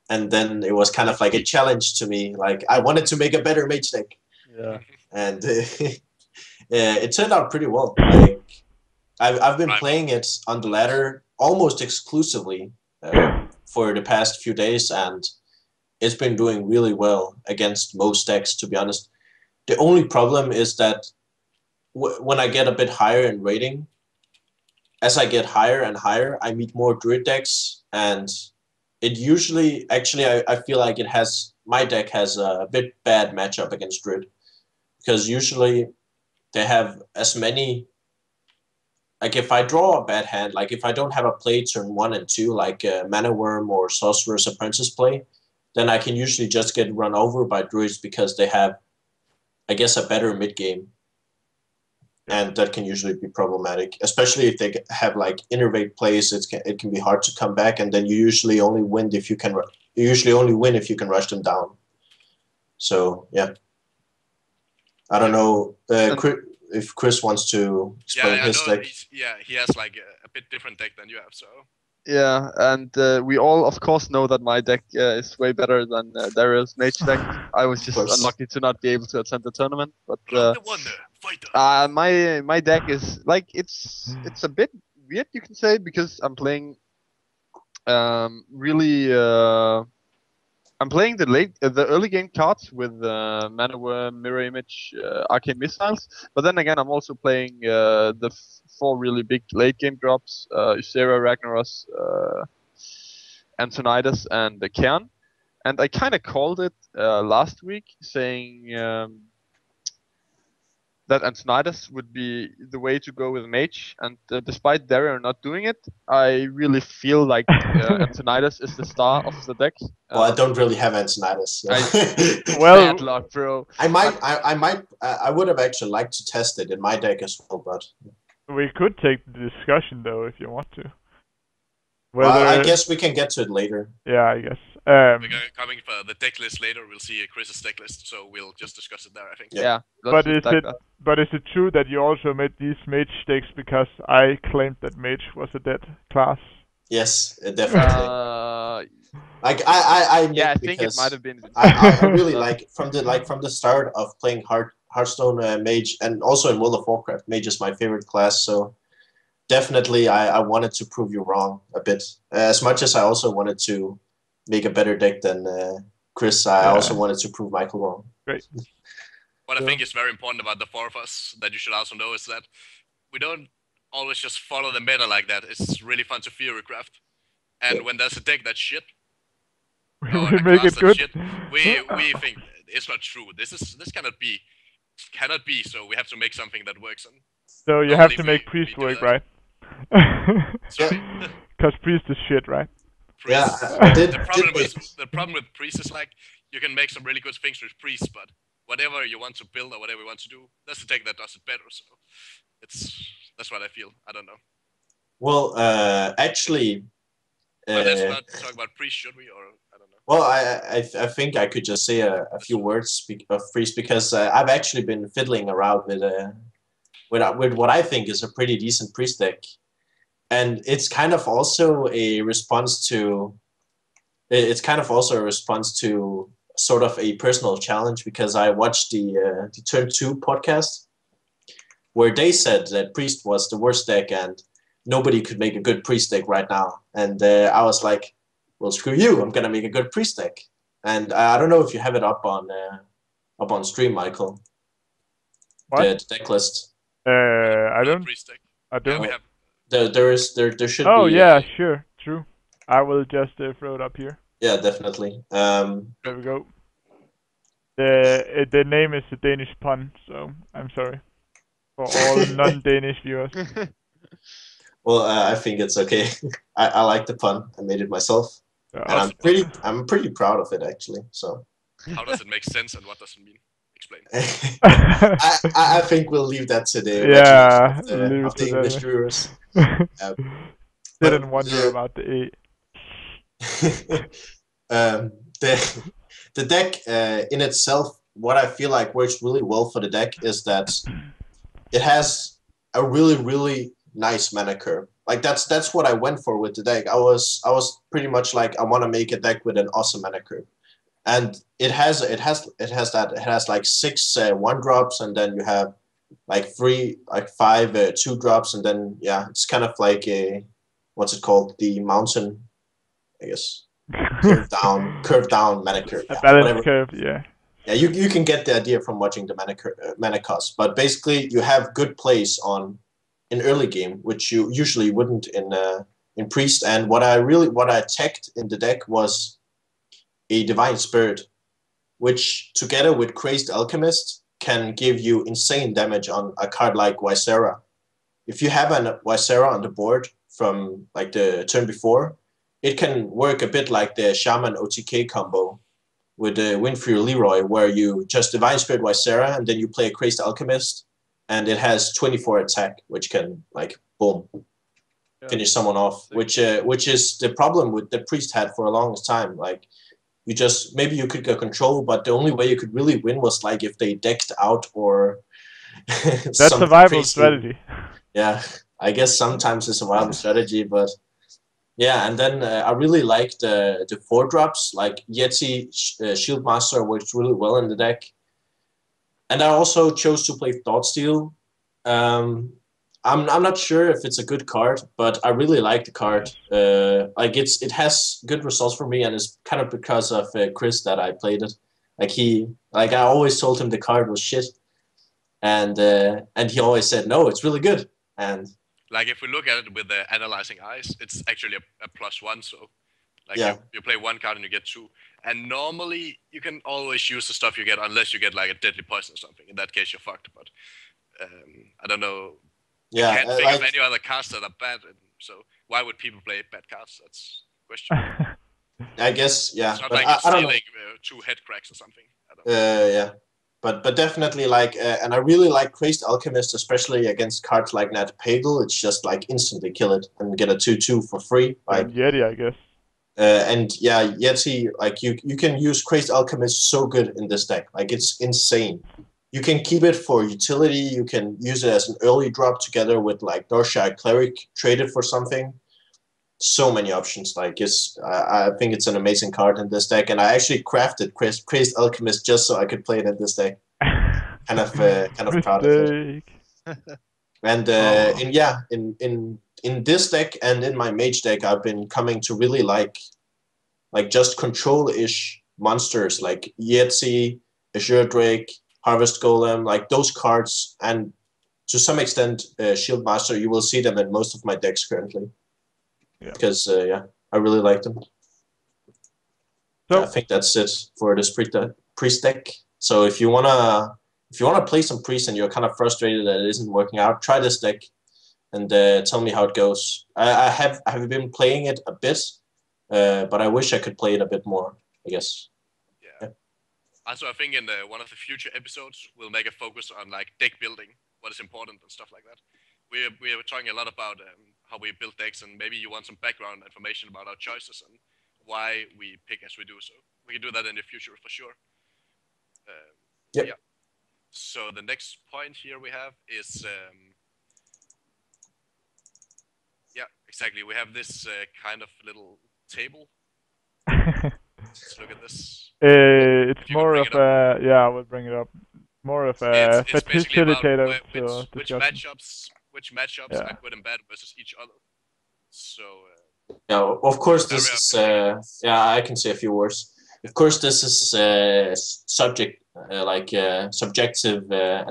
And then it was kind of like a challenge to me. Like I wanted to make a better mage deck, Yeah. and it turned out pretty well. Like I've been Right. playing it on the ladder almost exclusively for the past few days, and it's been doing really well against most decks, to be honest. The only problem is that when I get a bit higher in rating, as I get higher and higher, I meet more druid decks, and it usually, actually, I feel like my deck has a bit bad matchup against druid, because usually they have as many, like if I draw a bad hand, like if I don't have a play turn 1 and 2, like Mana Worm or Sorcerer's Apprentice play, then I can usually just get run over by druids because they have, I guess, a better mid game. And that can usually be problematic, especially if they have like innervate plays. It can be hard to come back, and then you usually only win if you can. You usually only win if you can rush them down. So yeah, I don't know if Chris wants to explain his deck. He has like a bit different deck than you have. So Yeah, and we all, of course, know that my deck is way better than Daryl's mage deck. I was just unlucky to not be able to attend the tournament, but my deck is like it's a bit weird, you can say, because I'm playing I'm playing the early game cards with Mana Worm, Mirror Image, Arcane Missiles, but then again I'm also playing the 4 really big late game drops: Ysera, Ragnaros, Antonidas, and the Cairn. And I kind of called it last week, saying that Antonidas would be the way to go with Mage, and despite Dario not doing it, I really feel like Antonidas is the star of the deck. Well, I don't really have Antonidas. So. Well, bad luck, bro. I would have actually liked to test it in my deck as well, but we could take the discussion though if you want to. Well, I guess we can get to it later. Yeah, I guess. We're coming for the deck list later. We'll see Chris's deck list, so we'll just discuss it there, I think. Yeah. But is it true that you also made these mage decks because I claimed that mage was a dead class? Yes, definitely. Like I think it might have been. I really like from the start of playing HearthStone Mage, and also in World of Warcraft, Mage is my favorite class. So definitely, I wanted to prove you wrong a bit. As much as I also wanted to make a better deck than Chris, I also wanted to prove Michael wrong. Great. What I think is very important about the 4 of us that you should also know is that we don't always just follow the meta like that. It's really fun to theorycraft. And when there's a deck that's shit, we make it good. Shit, we think it's not true. This cannot be. So we have to make something that works. And so you have to make priest work, right? Sorry. Because priest is shit, right? Priest. Yeah, the problem with priest is like you can make some really good things with priest, but whatever you want to build or whatever you want to do, that's the deck that does it better. So that's what I feel. I don't know. Well, actually. But let's not talk about priest, should we? Or I don't know. Well, I think I could just say a few words of priest, because I've actually been fiddling around with what I think is a pretty decent priest deck, and it's kind of also a response to sort of a personal challenge, because I watched the Turn 2 podcast where they said that priest was the worst deck and nobody could make a good priest deck right now, and I was like, well, screw you, I'm gonna make a good priest deck. And I don't know if you have it up on stream, Michael. What? The deck list. I don't. Priest deck. I don't. Yeah, we have. There should be. Oh yeah, sure, true. I will just throw it up here. Yeah, definitely. There we go. The name is a Danish pun, so I'm sorry for all non-Danish viewers. Well, I think it's okay. I like the pun. I made it myself, and I'm pretty proud of it, actually. So. How does it make sense, and what does it mean? Explain. I think we'll leave that to the English viewers. Didn't wonder about the the deck in itself. What I feel like works really well for the deck is that it has a really nice mana curve. Like that's what I went for with the deck. I was pretty much like I want to make a deck with an awesome mana curve, and it has like 6 1-drops, and then you have like 5 2-drops, and then it's kind of like a what's it called, the mountain, I guess. Curve down mana curve. A balance curve, yeah. Yeah, you can get the idea from watching the mana cost, but basically you have good plays in early game, which you usually wouldn't in Priest. And what I teched in the deck was a Divine Spirit, which together with Crazed Alchemist can give you insane damage on a card like Visera. If you have a Visera on the board from like the turn before, it can work a bit like the Shaman OTK combo with the Windfury Leroy, where you just Divine Spirit Visera and then you play a Crazed Alchemist, and it has 24 attack, which can like boom finish someone off, which is the problem with the Priest had for a long time. Like you just maybe you could get control, but the only way you could really win was like if they decked out or that's survival strategy. Yeah, I guess sometimes it's a survival strategy, but. Yeah, and then I really liked the 4-drops, like Yeti Shieldmaster works really well in the deck. And I also chose to play Thoughtsteal. I'm not sure if it's a good card, but I really like the card. Like it has good results for me, and it's kind of because of Chris that I played it. Like I always told him the card was shit, and he always said no, it's really good. And like if we look at it with the analyzing eyes, it's actually a +1. So, like you play 1 card and you get 2. And normally you can always use the stuff you get unless you get like a deadly poison or something. In that case, you're fucked. But I don't know. Yeah, I can't think of any other cards that are bad. So why would people play bad cards? That's the question. I guess It's not like you're stealing 2 head cracks or something. I don't know. Yeah. But definitely like, and I really like Crazed Alchemist, especially against cards like Nat Pagel. It's just like instantly kill it and get a 2/2 for free. Like Yeti, I guess. And yeah, Yeti, like you can use Crazed Alchemist so good in this deck. Like it's insane. You can keep it for utility. You can use it as an early drop together with like Dorshire Cleric, trade it for something. So many options. Like I think it's an amazing card in this deck, and I actually crafted Crazed Alchemist just so I could play it in this deck. Kind of proud of it. And in this deck and in my mage deck, I've been coming to really like just control-ish monsters like Yeti, Azure Drake, Harvest Golem, like those cards, and to some extent Shieldmaster. You will see them in most of my decks currently. Yeah. Because I really like them. So I think that's it for this priest deck. So if you wanna play some priest and you're kind of frustrated that it isn't working out, try this deck and tell me how it goes. I have been playing it a bit, but I wish I could play it a bit more, I guess. Yeah. Also, I think in one of the future episodes we'll make a focus on like deck building, what is important and stuff like that. We are talking a lot about how we build decks, and maybe you want some background information about our choices and why we pick as we do. So we can do that in the future for sure. Yep. Yeah. So the next point here we have is exactly. We have this kind of little table. Let's look at this. It's more of a I will bring it up. More of a facilitator. Which matchups are good and bad versus each other. So yeah, of course this is I can say a few words. Of course this is subjective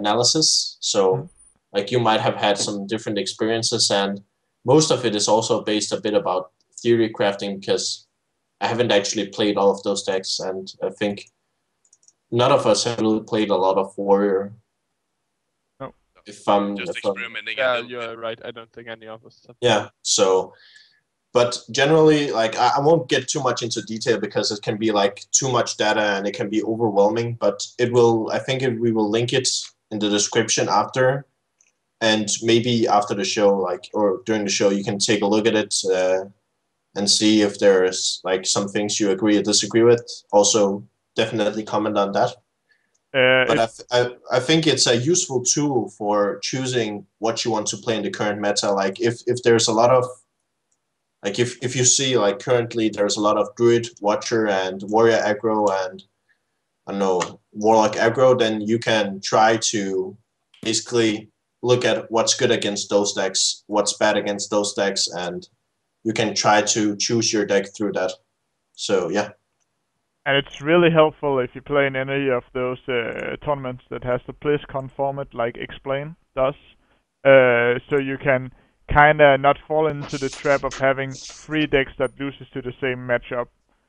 analysis. So like you might have had some different experiences, and most of it is also based a bit about theory crafting, because I haven't actually played all of those decks, and I think none of us have really played a lot of Warrior. Experimenting. Yeah, you're right. I don't think any of us have. Yeah, so, but generally, like, I won't get too much into detail because it can be like too much data and it can be overwhelming, but we will link it in the description after, and maybe after the show, like, or during the show, you can take a look at it and see if there's like some things you agree or disagree with. Also, definitely comment on that. But I think it's a useful tool for choosing what you want to play in the current meta. Like if there's a lot of like if you see like currently there's a lot of Druid, Watcher, and Warrior aggro, and I don't know, Warlock aggro, then you can try to basically look at what's good against those decks, what's bad against those decks, and you can try to choose your deck through that. So yeah. And it's really helpful if you play in any of those tournaments that has the BlizzCon format like XplayN does. So you can kind of not fall into the trap of having 3 decks that loses to the same matchup.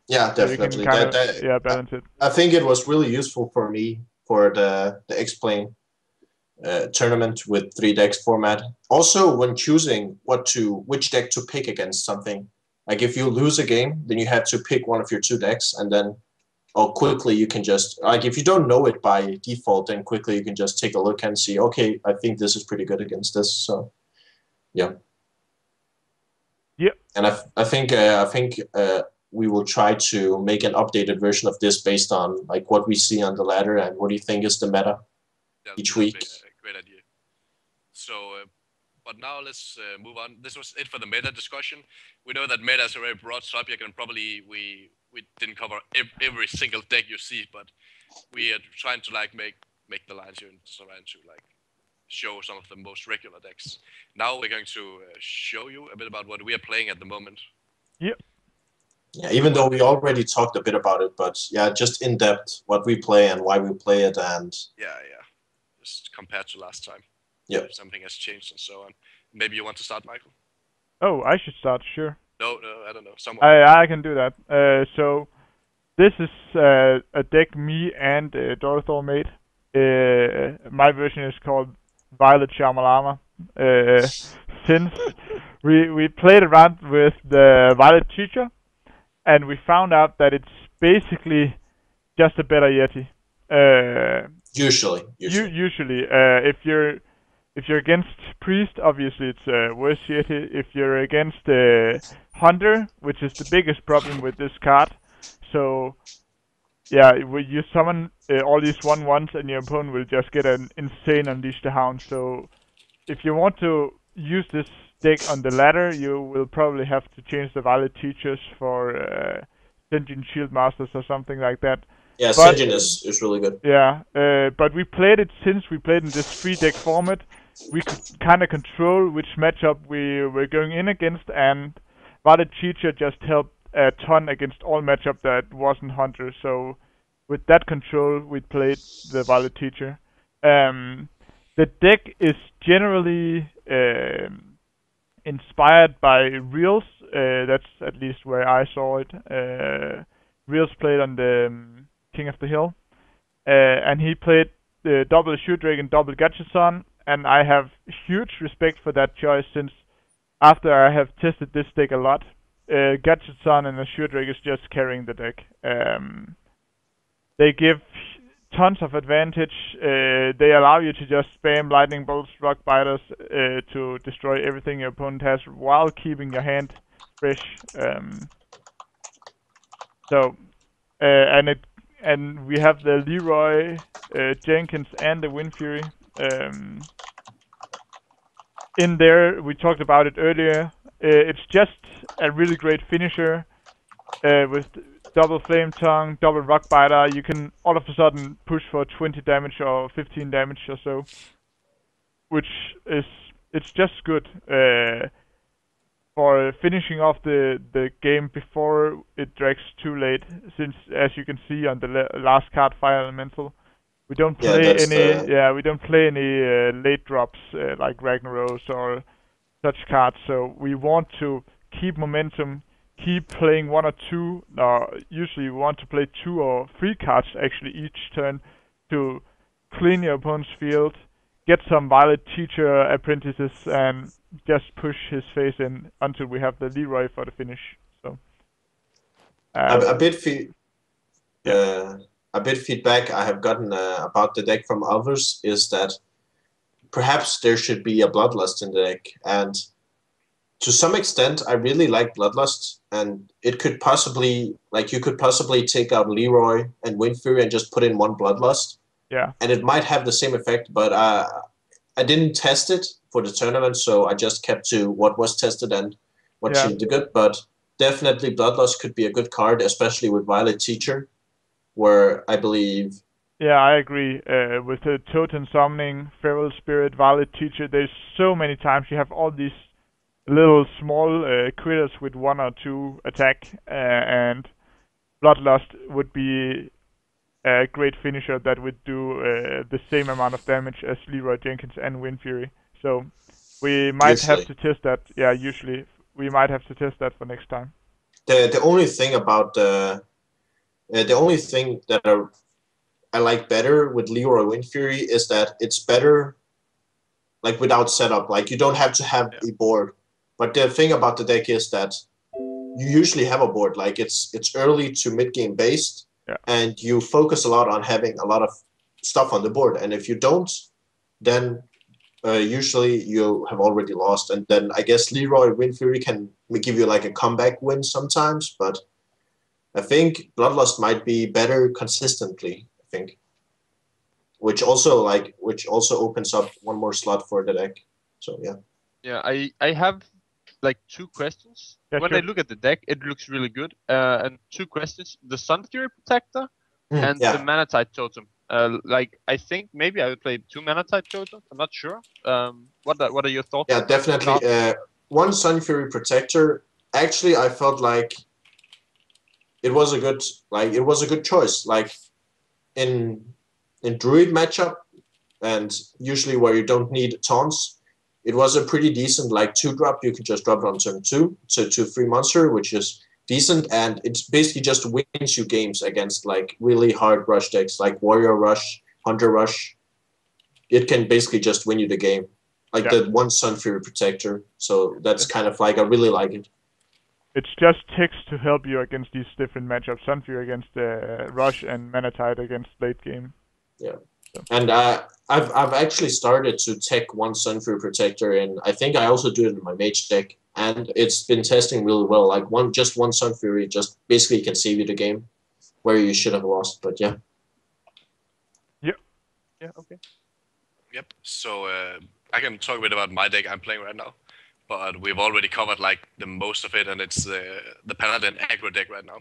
Yeah, So definitely. you can kind of balance it. I think it was really useful for me for the XplayN tournament with 3 decks format. Also, when choosing which deck to pick against something, like if you lose a game, then you have to pick one of your 2 decks, and then quickly you can just like if you don't know it by default, then quickly you can just take a look and see, okay, I think this is pretty good against this. So yeah. Yep. And I think we will try to make an updated version of this based on like what we see on the ladder and what do you think is the meta each week. A great idea. So, but now let's move on. This was it for the meta discussion. We know that meta is a very broad subject, and probably we didn't cover every single deck you see, but we are trying to like make the lines here and trying to like show some of the most regular decks. Now we're going to show you a bit about what we are playing at the moment. Yep. Yeah, even though we already talked a bit about it, but yeah, just in depth what we play and why we play it, and yeah, just compared to last time. Yeah, something has changed and so on. Maybe you want to start, Michael? Oh, I should start, sure. No, I don't know. Someone. I can do that. So this is a deck me and Dorthor made. My version is called Violet Shamalama. Since we played around with the Violet Teacher, and we found out that it's basically just a better Yeti. Usually. If you're against Priest, obviously it's worse Yeti. If you're against Hunter, which is the biggest problem with this card, so yeah, you summon all these 1/1s and your opponent will just get an insane Unleash the Hound. So if you want to use this deck on the ladder, you will probably have to change the Violet Teachers for Sentient Shield Masters or something like that. Yeah, Sentient is really good. Yeah, but we played it since we played in this 3-deck format. We could kind of control which matchup we were going in against, and Violet Teacher just helped a ton against all matchup that wasn't Hunter. So with that control, we played the Violet Teacher. The deck is generally inspired by Reels. That's at least where I saw it. Reels played on the King of the Hill, and he played the double Shoe Dragon, double Gadgetson, and I have huge respect for that choice since after I have tested this deck a lot, Gadgetson and Assure Drake is just carrying the deck. They give tons of advantage. They allow you to just spam lightning bolts, rock biters to destroy everything your opponent has while keeping your hand fresh. And we have the Leroy Jenkins and the Wind Fury. In there, we talked about it earlier. It's just a really great finisher with double Flame Tongue, double Rock Biter. You can all of a sudden push for 20 damage or 15 damage or so, which is it's just good for finishing off the game before it drags too late. Since, as you can see on the last card, Fire Elemental, we don't play we don't play any late drops like Ragnaros or such cards. So we want to keep momentum, keep playing 1 or 2. Usually we want to play 2 or 3 cards actually each turn to clean your opponent's field, get some Violet Teacher apprentices, and just push his face in until we have the Leroy for the finish. So a bit feedback I have gotten about the deck from others is that perhaps there should be a Bloodlust in the deck, and to some extent I really like Bloodlust, and it could possibly, like, you could possibly take out Leroy and Wind Fury and just put in 1 Bloodlust, Yeah. And it might have the same effect, but I didn't test it for the tournament, so I just kept to what was tested and what seemed good. But definitely Bloodlust could be a good card, especially with Violet Teacher, where I believe... Yeah, I agree. With the Totem Summoning, Feral Spirit, Violet Teacher, there's so many times you have all these little small critters with 1 or 2 attack, and Bloodlust would be a great finisher that would do the same amount of damage as Leroy Jenkins and Wind Fury. So we might have to test that. Yeah, usually we might have to test that for next time. The only thing about the only thing that I like better with Leroy Wind Fury is that it's better like without setup. Like you don't have to have a board. But the thing about the deck is that you usually have a board. Like it's early to mid game based. Yeah. And you focus a lot on having a lot of stuff on the board. And if you don't, then usually you have already lost. And then I guess Leroy Wind Fury can give you like a comeback win sometimes. But I think Bloodlust might be better consistently, I think. Which also opens up one more slot for the deck. So yeah. Yeah, I have like 2 questions. Yeah, when sure. I look at the deck, it looks really good. And 2 questions: the Sun Fury Protector and the Manatite Totem. Like I think maybe I would play 2 Manatite Totems. I'm not sure. What are your thoughts? Yeah, definitely. One Sun Fury Protector. Actually, I felt like it was a good choice. Like in Druid matchup, and usually where you don't need taunts. It was a pretty decent, like 2-drop. You could just drop it on turn 2, so 2/3 monster, which is decent, and it basically just wins you games against like really hard rush decks, like Warrior Rush, Hunter Rush. It can basically just win you the game, like the one Sun Fury Protector. So that's kind of like I really like it. It's just text to help you against these different matchups. Sun Fury against Rush and Manatite against late game. Yeah. And I've actually started to tech one Sun Fury Protector, and I think I also do it in my Mage deck, and it's been testing really well. Like one Sun Fury just basically can save you the game where you should have lost. But yeah. Yep. Yeah. Okay. Yep. So I can talk a bit about my deck I'm playing right now, but we've already covered like the most of it, and it's the Paladin aggro deck right now.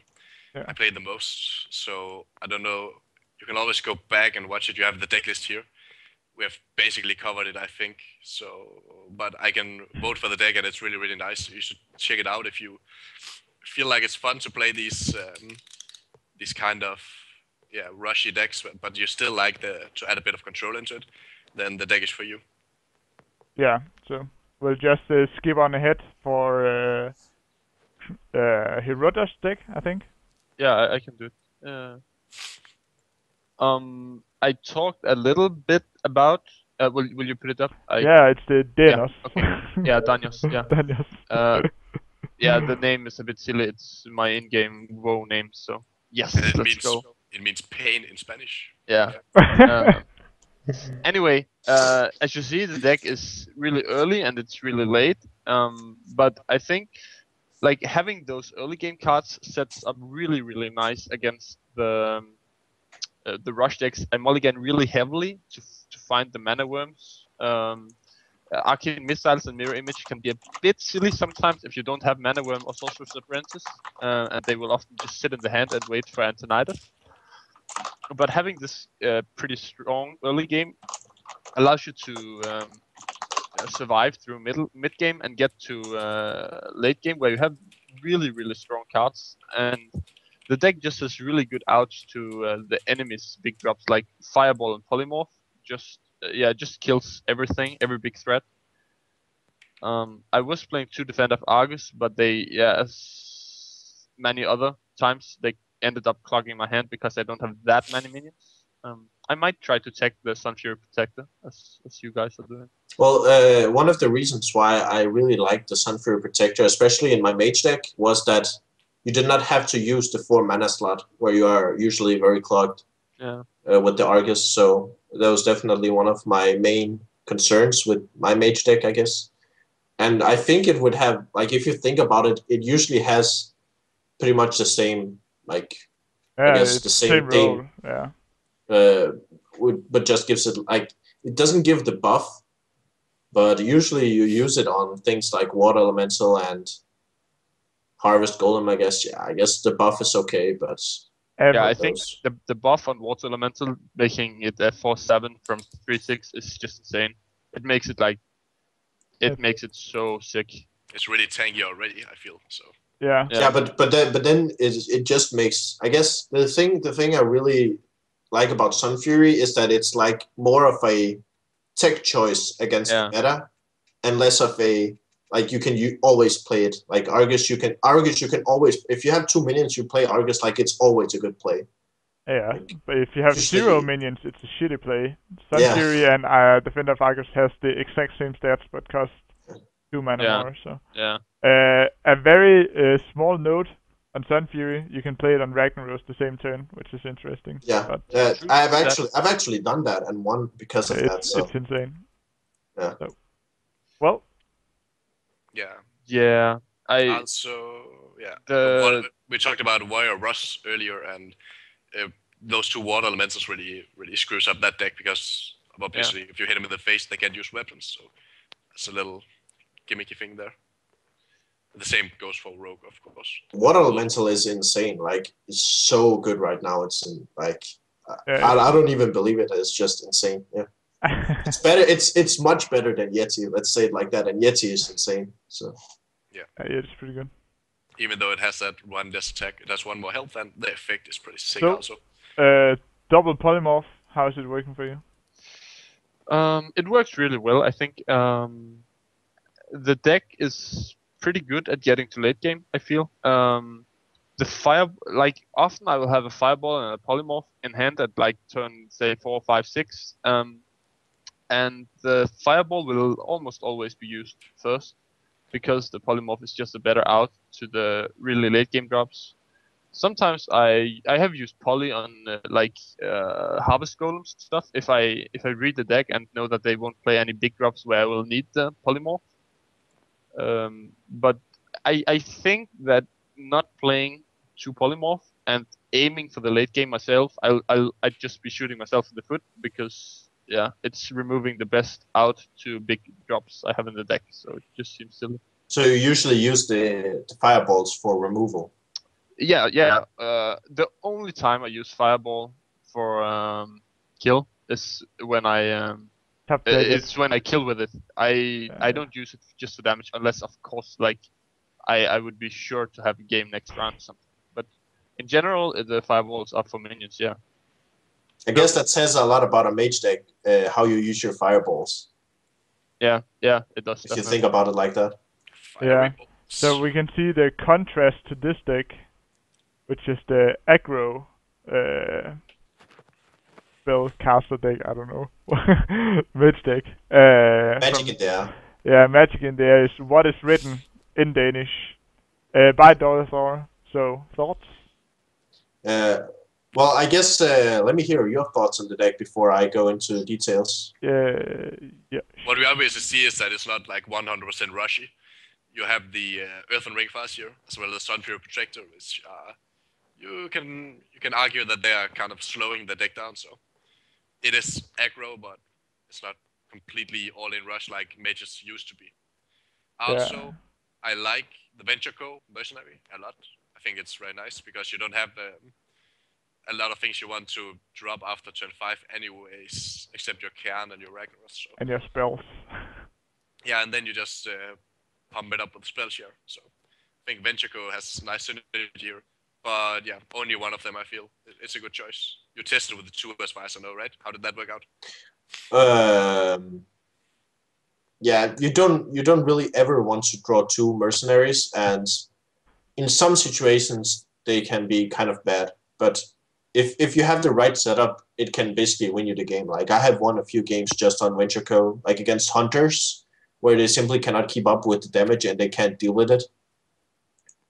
Yeah. I played the most, so I don't know. You can always go back and watch it. You have the deck list here. We have basically covered it, I think. So, but I can vote for the deck, and it's really, really nice. You should check it out if you feel like it's fun to play these kind of rushy decks, but you still like to add a bit of control into it. Then the deck is for you. Yeah. So we'll just skip on ahead for Hirota's deck, I think. Yeah, I can do it. I talked a little bit about. Will you put it up? Yeah, it's the Danos. Yeah, okay. Yeah, Danos. Yeah. Danos. Yeah, the name is a bit silly. It's my in-game WoW name, so yes, let's go. It means pain in Spanish. Yeah. Anyway, as you see, the deck is really early and it's really late. But I think like having those early game cards sets up really, really nice against the rush decks. I mulligan really heavily to find the mana worms. Arcane Missiles and Mirror Image can be a bit silly sometimes if you don't have Mana Worm or Sorcerer's Apprentice, and they will often just sit in the hand and wait for Antonidas. But having this pretty strong early game allows you to survive through mid game and get to late game where you have really, really strong cards, and the deck just has really good outs to the enemy's big drops like Fireball and Polymorph. Just kills everything, every big threat. I was playing 2 Defender of Argus, but they, as many other times, they ended up clogging my hand because I don't have that many minions. I might try to tech the Sun Fury Protector, as you guys are doing. Well, one of the reasons why I really liked the Sun Fury Protector, especially in my Mage deck, was that you did not have to use the 4 mana slot, where you are usually very clogged with the Argus. So that was definitely one of my main concerns with my Mage deck, I guess. And I think it would have, like, if you think about it, it usually has pretty much the same, like, I guess the same thing. Yeah. but just gives it like it doesn't give the buff, but usually you use it on things like Water Elemental and Harvest Golem. I guess the buff is okay, but Yeah, I think the buff on Water Elemental, making it a 4/7 from 3/6 is just insane. It makes it like, it makes it so sick. It's really tanky already, I feel. So Yeah. but then it just makes, I guess the thing I really like about Sun Fury is that it's like more of a tech choice against the meta, and less of a like you can always play it. Like Argus you can always, if you have 2 minions, you play Argus like it's always a good play. Yeah, Like, but if you have 0 minions, it's a shitty play. Sun Fury and Defender of Argus has the exact same stats, but cost 2 mana more. So a very small note on Sun Fury, you can play it on Ragnaros the same turn, which is interesting. Yeah, I've actually done that and won because of that. So it's insane. Yeah. So, well. Yeah. We talked about Warrior Rush earlier, and those 2 water elementals really screws up that deck because obviously if you hit them in the face, they can't use weapons. So it's a little gimmicky thing there. The same goes for Rogue, of course. Water Elemental is insane. Like, it's so good right now. It's like I don't even believe it. It's just insane. Yeah. It's better. It's much better than Yeti. Let's say it like that. And Yeti is insane. So it's pretty good. Even though it has that 1 less attack, it has 1 more health, and the effect is pretty sick. Also, double polymorph. How is it working for you? It works really well. I think the deck is pretty good at getting to late game. I feel the fire, like often I will have a fireball and a polymorph in hand at like turn say 4, 5, 6. And the fireball will almost always be used first, because the polymorph is just a better out to the really late game drops. Sometimes I have used poly on harvest golems stuff if I read the deck and know that they won't play any big drops where I will need the polymorph. But I think that not playing 2 polymorph and aiming for the late game myself, I'd just be shooting myself in the foot, because it's removing the best out to big drops I have in the deck, so it just seems silly. So you usually use the fireballs for removal? Yeah. The only time I use fireball for kill is when it's when I kill with it. I don't use it just for damage, unless of course like I would be sure to have a game next round or something. But in general, the fireballs are for minions. Yeah. I guess that says a lot about a mage deck, how you use your fireballs. Yeah, it does. If you think about it like that. Yeah. So we can see the contrast to this deck, which is the aggro spellcaster deck. I don't know, mage deck. Magic in there. Yeah, magic in there is what is written in Danish by Dorothor. So thoughts? Well, I guess let me hear your thoughts on the deck before I go into details. Yeah. What we obviously see is that it's not like 100% rushy. You have the Earthen Ring Farseer as well as Sun Fury Protector, which you can argue that they are kind of slowing the deck down. So it is aggro, but it's not completely all-in rush like mages used to be. Also, I like the Venture Co. Mercenary a lot. I think it's very nice because you don't have a lot of things you want to drop after turn 5 anyways, except your Cairn and your Ragnaros. So. And your spells. Yeah, and then you just pump it up with spell share. So I think Venture Co. has nice synergy here. But yeah, only one of them I feel. It's a good choice. You tested with the 2 as far as I know, right? How did that work out? Yeah, you don't really ever want to draw 2 mercenaries, and in some situations they can be kind of bad. But if you have the right setup, it can basically win you the game. Like I have won a few games just on Venture Co, like against hunters, where they simply cannot keep up with the damage and they can't deal with it.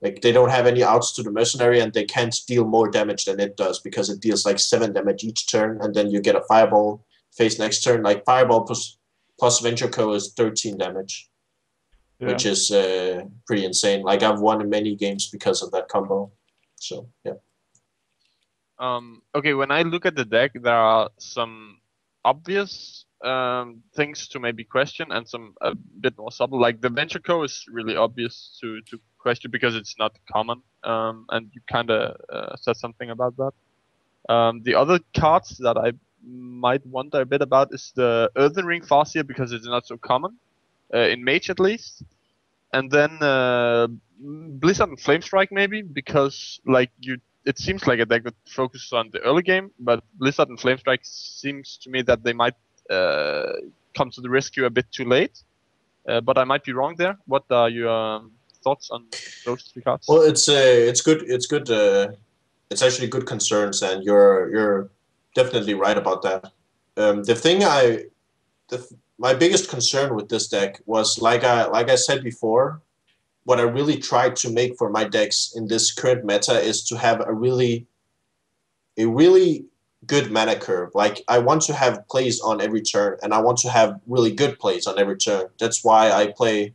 Like they don't have any outs to the mercenary and they can't deal more damage than it does, because it deals like 7 damage each turn, and then you get a fireball face next turn. Like fireball plus Venture Co is 13 damage, which is pretty insane. Like I've won many games because of that combo. So yeah. Okay, when I look at the deck, there are some obvious things to maybe question, and some a bit more subtle. Like the Venture Co is really obvious to question because it's not common, and you kind of said something about that. The other cards that I might wonder a bit about is the Earthen Ring Farseer because it's not so common, in Mage at least. And then Blizzard and Flamestrike maybe because like it seems like a deck that focuses on the early game, but Blizzard and Flamestrike seems to me that they might come to the rescue a bit too late. But I might be wrong there. What are your thoughts on those three cards? Well, it's good. It's good. It's actually good concerns, and you're definitely right about that. My biggest concern with this deck was like I said before, what I really tried to make for my decks in this current meta is to have a really good mana curve. Like I want to have plays on every turn, and I want to have really good plays on every turn. That's why I play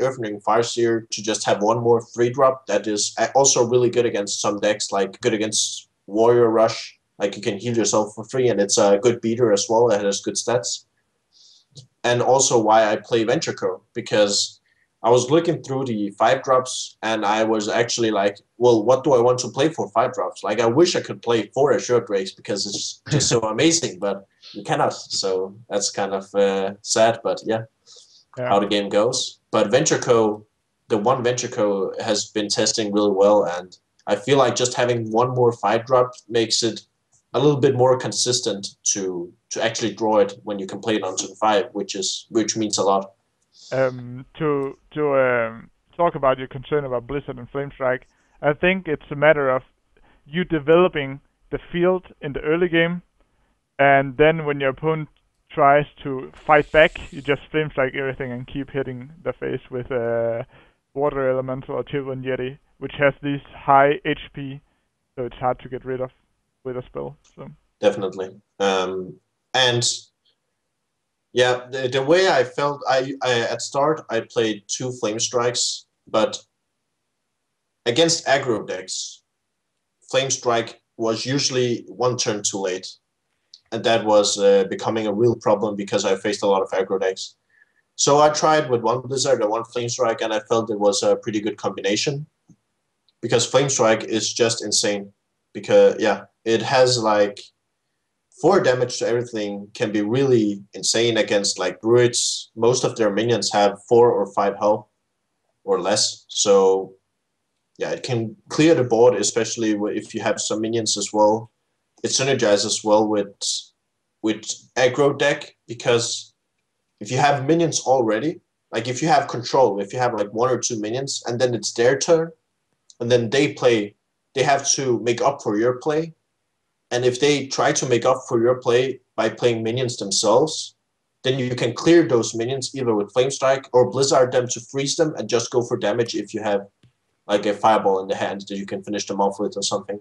Earthen Ring Farseer to just have one more 3-drop that is also really good against some decks, like good against Warrior Rush. Like you can heal yourself for free, and it's a good beater as well. It has good stats. And also why I play Venture Co, because I was looking through the 5-drops, and I was actually like, well, what do I want to play for 5-drops? Like I wish I could play 4 Assured Drakes because it's just so amazing, but you cannot. So that's kind of sad, but yeah. How the game goes. But Venture Co, the one Venture Co has been testing really well, and I feel like just having one more 5-drop makes it a little bit more consistent to actually draw it when you can play it on turn 5, which means a lot. To talk about your concern about Blizzard and Flamestrike, I think it's a matter of you developing the field in the early game, and then when your opponent tries to fight back, you just Flamestrike everything and keep hitting the face with Water Elemental or Tilvan Yeti, which has these high HP, so it's hard to get rid of with a spell. So definitely. And yeah, the way I felt, I at start I played 2 Flamestrikes, but against aggro decks, Flamestrike was usually 1 turn too late. And that was becoming a real problem because I faced a lot of aggro decks. So I tried with 1 Blizzard and 1 Flamestrike, and I felt it was a pretty good combination. Because Flamestrike is just insane. Because, yeah, it has like 4 damage to everything, can be really insane against like Druids. Most of their minions have 4 or 5 health or less. So, yeah, it can clear the board, especially if you have some minions as well. It synergizes well with aggro deck, because if you have minions already, like if you have control, if you have like 1 or 2 minions, and then it's their turn, and then they have to make up for your play. And if they try to make up for your play by playing minions themselves, then you can clear those minions either with Flamestrike or Blizzard them to freeze them and just go for damage if you have like a Fireball in the hand that you can finish them off with or something.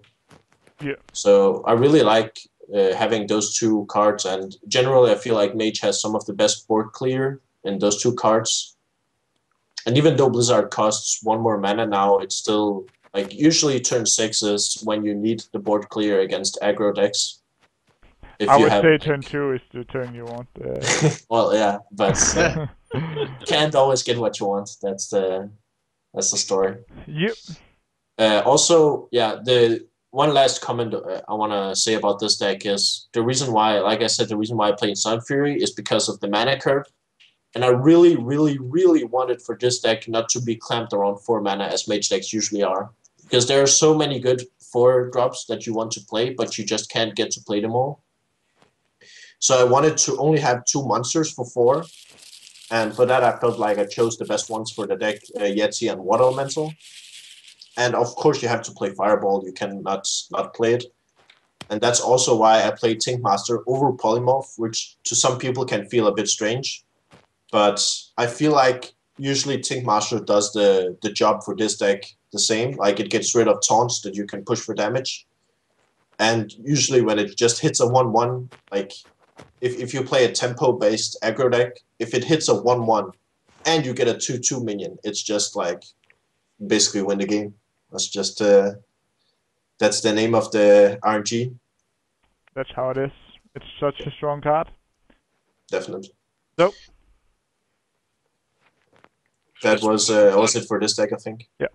yeah. So I really like having those 2 cards, and generally I feel like Mage has some of the best board clear in those 2 cards. And even though Blizzard costs 1 more mana now, it's still like usually turn 6 is when you need the board clear against aggro decks. I would say turn 2 is the turn you want. Well, yeah, but you can't always get what you want. That's the story. Yep. Also, yeah, the one last comment I want to say about this deck is the reason why, like I said, the reason why I played Sun Fury is because of the mana curve. And I really, really, really wanted for this deck not to be clamped around 4 mana as Mage decks usually are. Because there are so many good 4-drops that you want to play, but you just can't get to play them all. So I wanted to only have 2 monsters for 4. And for that, I felt like I chose the best ones for the deck, Yeti and Water Elemental. And of course, you have to play Fireball. You cannot not play it. And that's also why I played Tinkmaster over Polymorph, which to some people can feel a bit strange. But I feel like usually Tinkmaster does the job for this deck the same. Like it gets rid of taunts that you can push for damage. And usually when it just hits a 1-1, like if you play a tempo-based aggro deck, if it hits a 1-1 and you get a 2-2 minion, it's just like basically win the game. That's just that's the name of the RNG. that's how it is. It's such a strong card. Definitely. So that was it for this deck, I think. Yeah.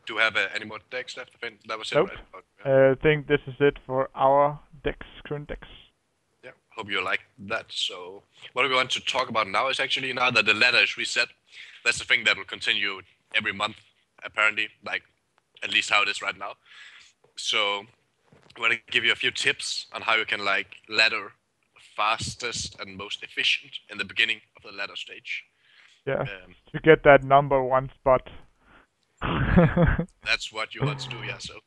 Do we have any more decks left? I think that was it, Nope. right? Okay. I think this is it for our current decks. Yeah, hope you like that. So what we want to talk about now is actually now that the ladder is reset, that's the thing that will continue every month, apparently, like at least how it is right now. So I want to give you a few tips on how you can like ladder fastest and most efficient in the beginning of the ladder stage. Yeah, to get that number 1 spot. That's what you want to do, yeah. So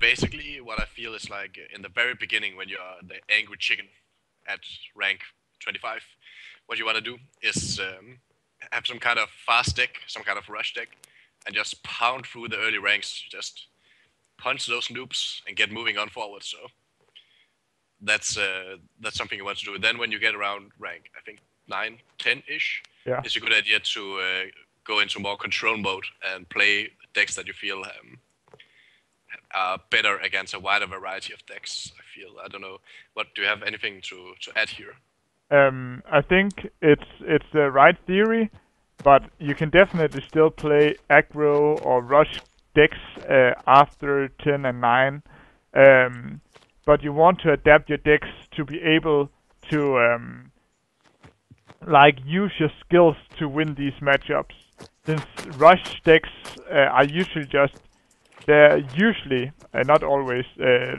basically what I feel is like in the very beginning when you're the angry chicken at rank 25, what you want to do is have some kind of fast deck, some kind of rush deck, and just pound through the early ranks, just punch those noobs and get moving on forward. So that's something you want to do. Then when you get around rank, I think 9, 10-ish, Yeah. it's a good idea to go into more control mode and play decks that you feel are better against a wider variety of decks. I don't know. What do you have anything to add here? I think it's the right theory, but you can definitely still play aggro or rush decks after 10 and 9. But you want to adapt your decks to be able to use your skills to win these matchups. Since rush decks are usually they're usually, not always,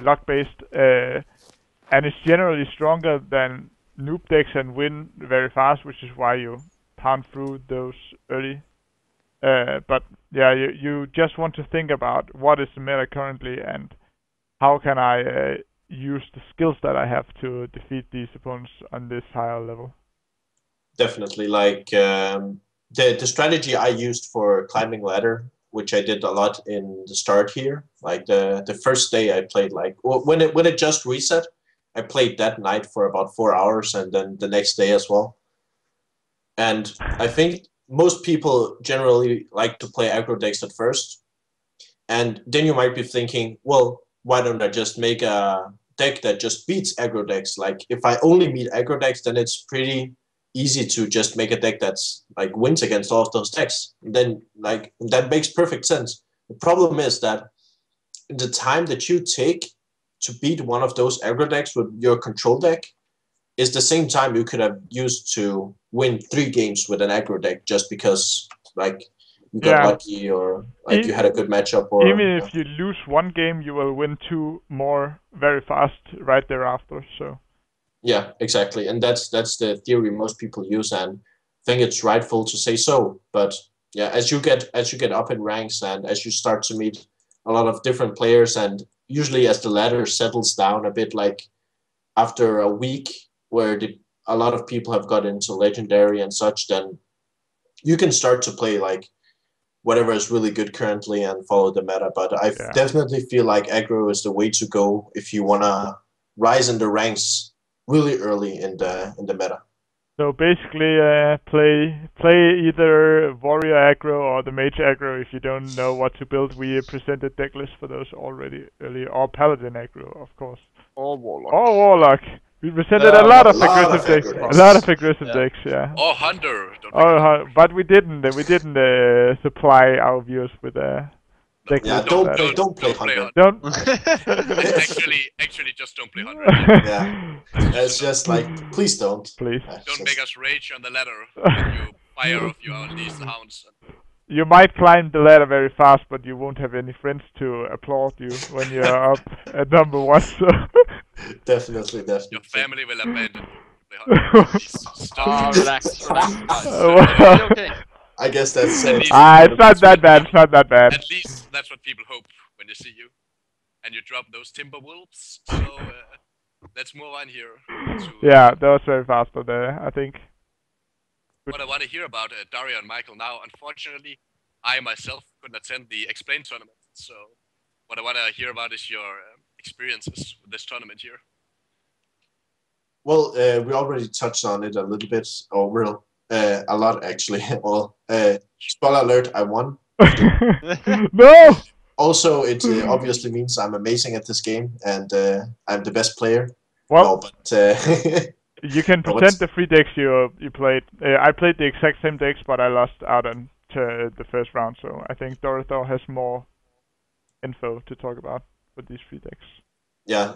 luck-based, and it's generally stronger than noob decks and win very fast, which is why you pound through those early. But yeah, you just want to think about what is the meta currently and how can I use the skills that I have to defeat these opponents on this higher level. Definitely, like the strategy I used for climbing ladder, which I did a lot in the start here. Like the first day I played, like when it just reset, I played that night for about 4 hours, and then the next day as well. And I think most people generally like to play aggro decks at first, and then you might be thinking, well, why don't I just make a deck that just beats aggro decks? Like if I only meet aggro decks, then it's pretty easy to just make a deck that's like wins against all of those decks. And then like that makes perfect sense. The problem is that the time that you take to beat one of those aggro decks with your control deck is the same time you could have used to win 3 games with an aggro deck just because like you got lucky or like you had a good matchup. Or even if you lose 1 game, you will win 2 more very fast right thereafter. So yeah, exactly, and that's the theory most people use, and I think it's rightful to say so. But yeah, as you get up in ranks and as you start to meet a lot of different players, and usually as the ladder settles down a bit, like after a week where a lot of people have got into legendary and such, then you can start to play like whatever is really good currently and follow the meta. But I definitely feel like aggro is the way to go if you wanna rise in the ranks really early in the meta. So basically, play either warrior aggro or the mage aggro if you don't know what to build. We presented deck lists for those already earlier, or paladin aggro, of course. Or warlock. Or warlock. We presented a lot of aggressive decks. A lot of aggressive decks, yeah. Or hunter. But we didn't supply our viewers with a deck yeah, list. Don't play hunter. Don't. actually, just don't play hunter. Yeah, it's just like please don't. Please. Don't make us rage on the ladder when you fire off your unleashed hounds. You might climb the ladder very fast, but you won't have any friends to applaud you when you're up at number 1. So. Definitely. Your family will abandon. Relax. Okay. I guess that's it. It's not that bad. It's not that bad. At least that's what people hope when they see you. And you drop those timber wolves. So let's move on here. Yeah, that was very fast, but I think. What I want to hear about Daria and Michael now. Unfortunately, I myself couldn't attend the XplayN tournament. So what I want to hear about is your experiences with this tournament here. Well, we already touched on it a little bit, or a lot actually. Well, spoiler alert, I won. No! Also, it obviously means I'm amazing at this game, and I'm the best player. Well, No, but you can no, present the 3 decks you played. I played the exact same decks, but I lost out on to the first round. So I think Dorotho has more info to talk about for these 3 decks. Yeah.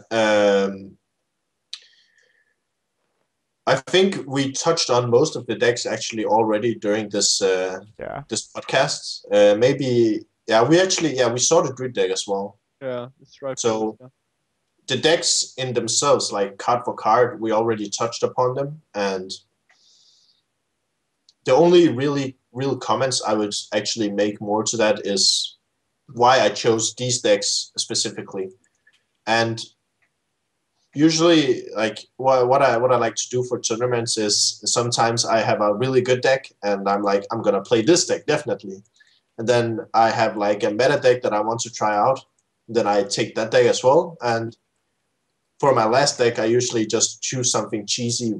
I think we touched on most of the decks actually already during this this podcast. Maybe we saw the Druid deck as well. Yeah, that's right. So the decks in themselves, like card for card, we already touched upon them, and the only real comments I would actually make more to that is why I chose these decks specifically. And usually, like what I like to do for tournaments is sometimes I have a really good deck, and I'm like, I'm gonna play this deck definitely, and then I have like a meta deck that I want to try out. Then I take that deck as well, and for my last deck, I usually just choose something cheesy,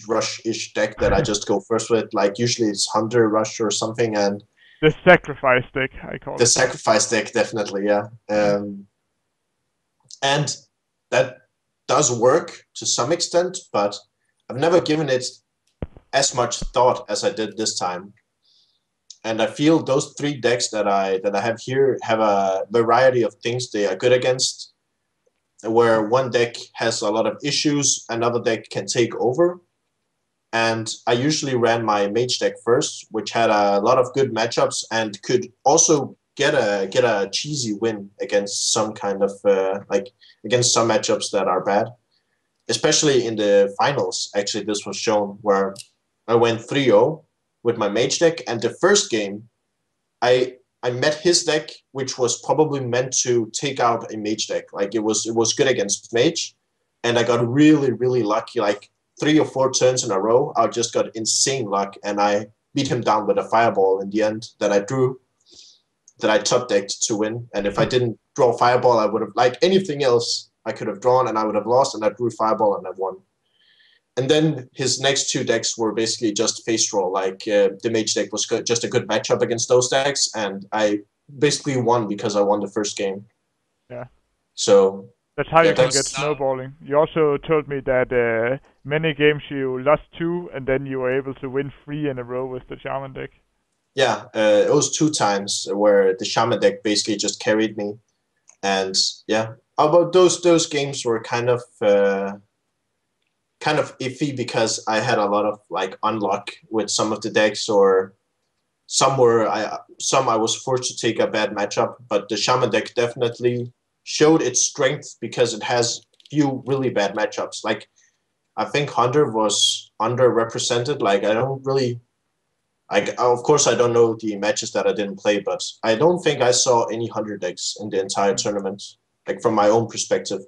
rush-ish deck that I just go first with. Like usually it's Hunter Rush or something, and the sacrifice deck, I call it. The sacrifice deck, definitely, yeah. And that does work to some extent, but I've never given it as much thought as I did this time. And I feel those 3 decks that I have here have a variety of things they are good against, where one deck has a lot of issues, another deck can take over. And I usually ran my mage deck first, which had a lot of good matchups and could also get a cheesy win against some kind of against some matchups that are bad. Especially in the finals, actually, this was shown where I went 3-0 with my mage deck, and the first game I met his deck, which was probably meant to take out a mage deck. Like it was good against mage, and I got really lucky. Like 3 or 4 turns in a row, I just got insane luck, and I beat him down with a fireball in the end that I drew, that I top decked to win. And if I didn't draw fireball, I would have, like anything else I could have drawn, and I would have lost, and I drew fireball and I won. And then his next 2 decks were basically just face draw. Like the mage deck was just a good matchup against those decks, and I basically won because I won the first game. Yeah. So that's how you can get snowballing. You also told me that many games you lost 2, and then you were able to win 3 in a row with the Shaman deck. Yeah, it was 2 times where the Shaman deck basically just carried me. And yeah, about those games were kind of iffy because I had a lot of like unluck with some of the decks, or some I was forced to take a bad matchup. But the Shaman deck definitely showed its strength because it has few really bad matchups. Like I think Hunter was underrepresented. Like I don't really, of course I don't know the matches that I didn't play, but I don't think I saw any Hunter decks in the entire tournament, like from my own perspective.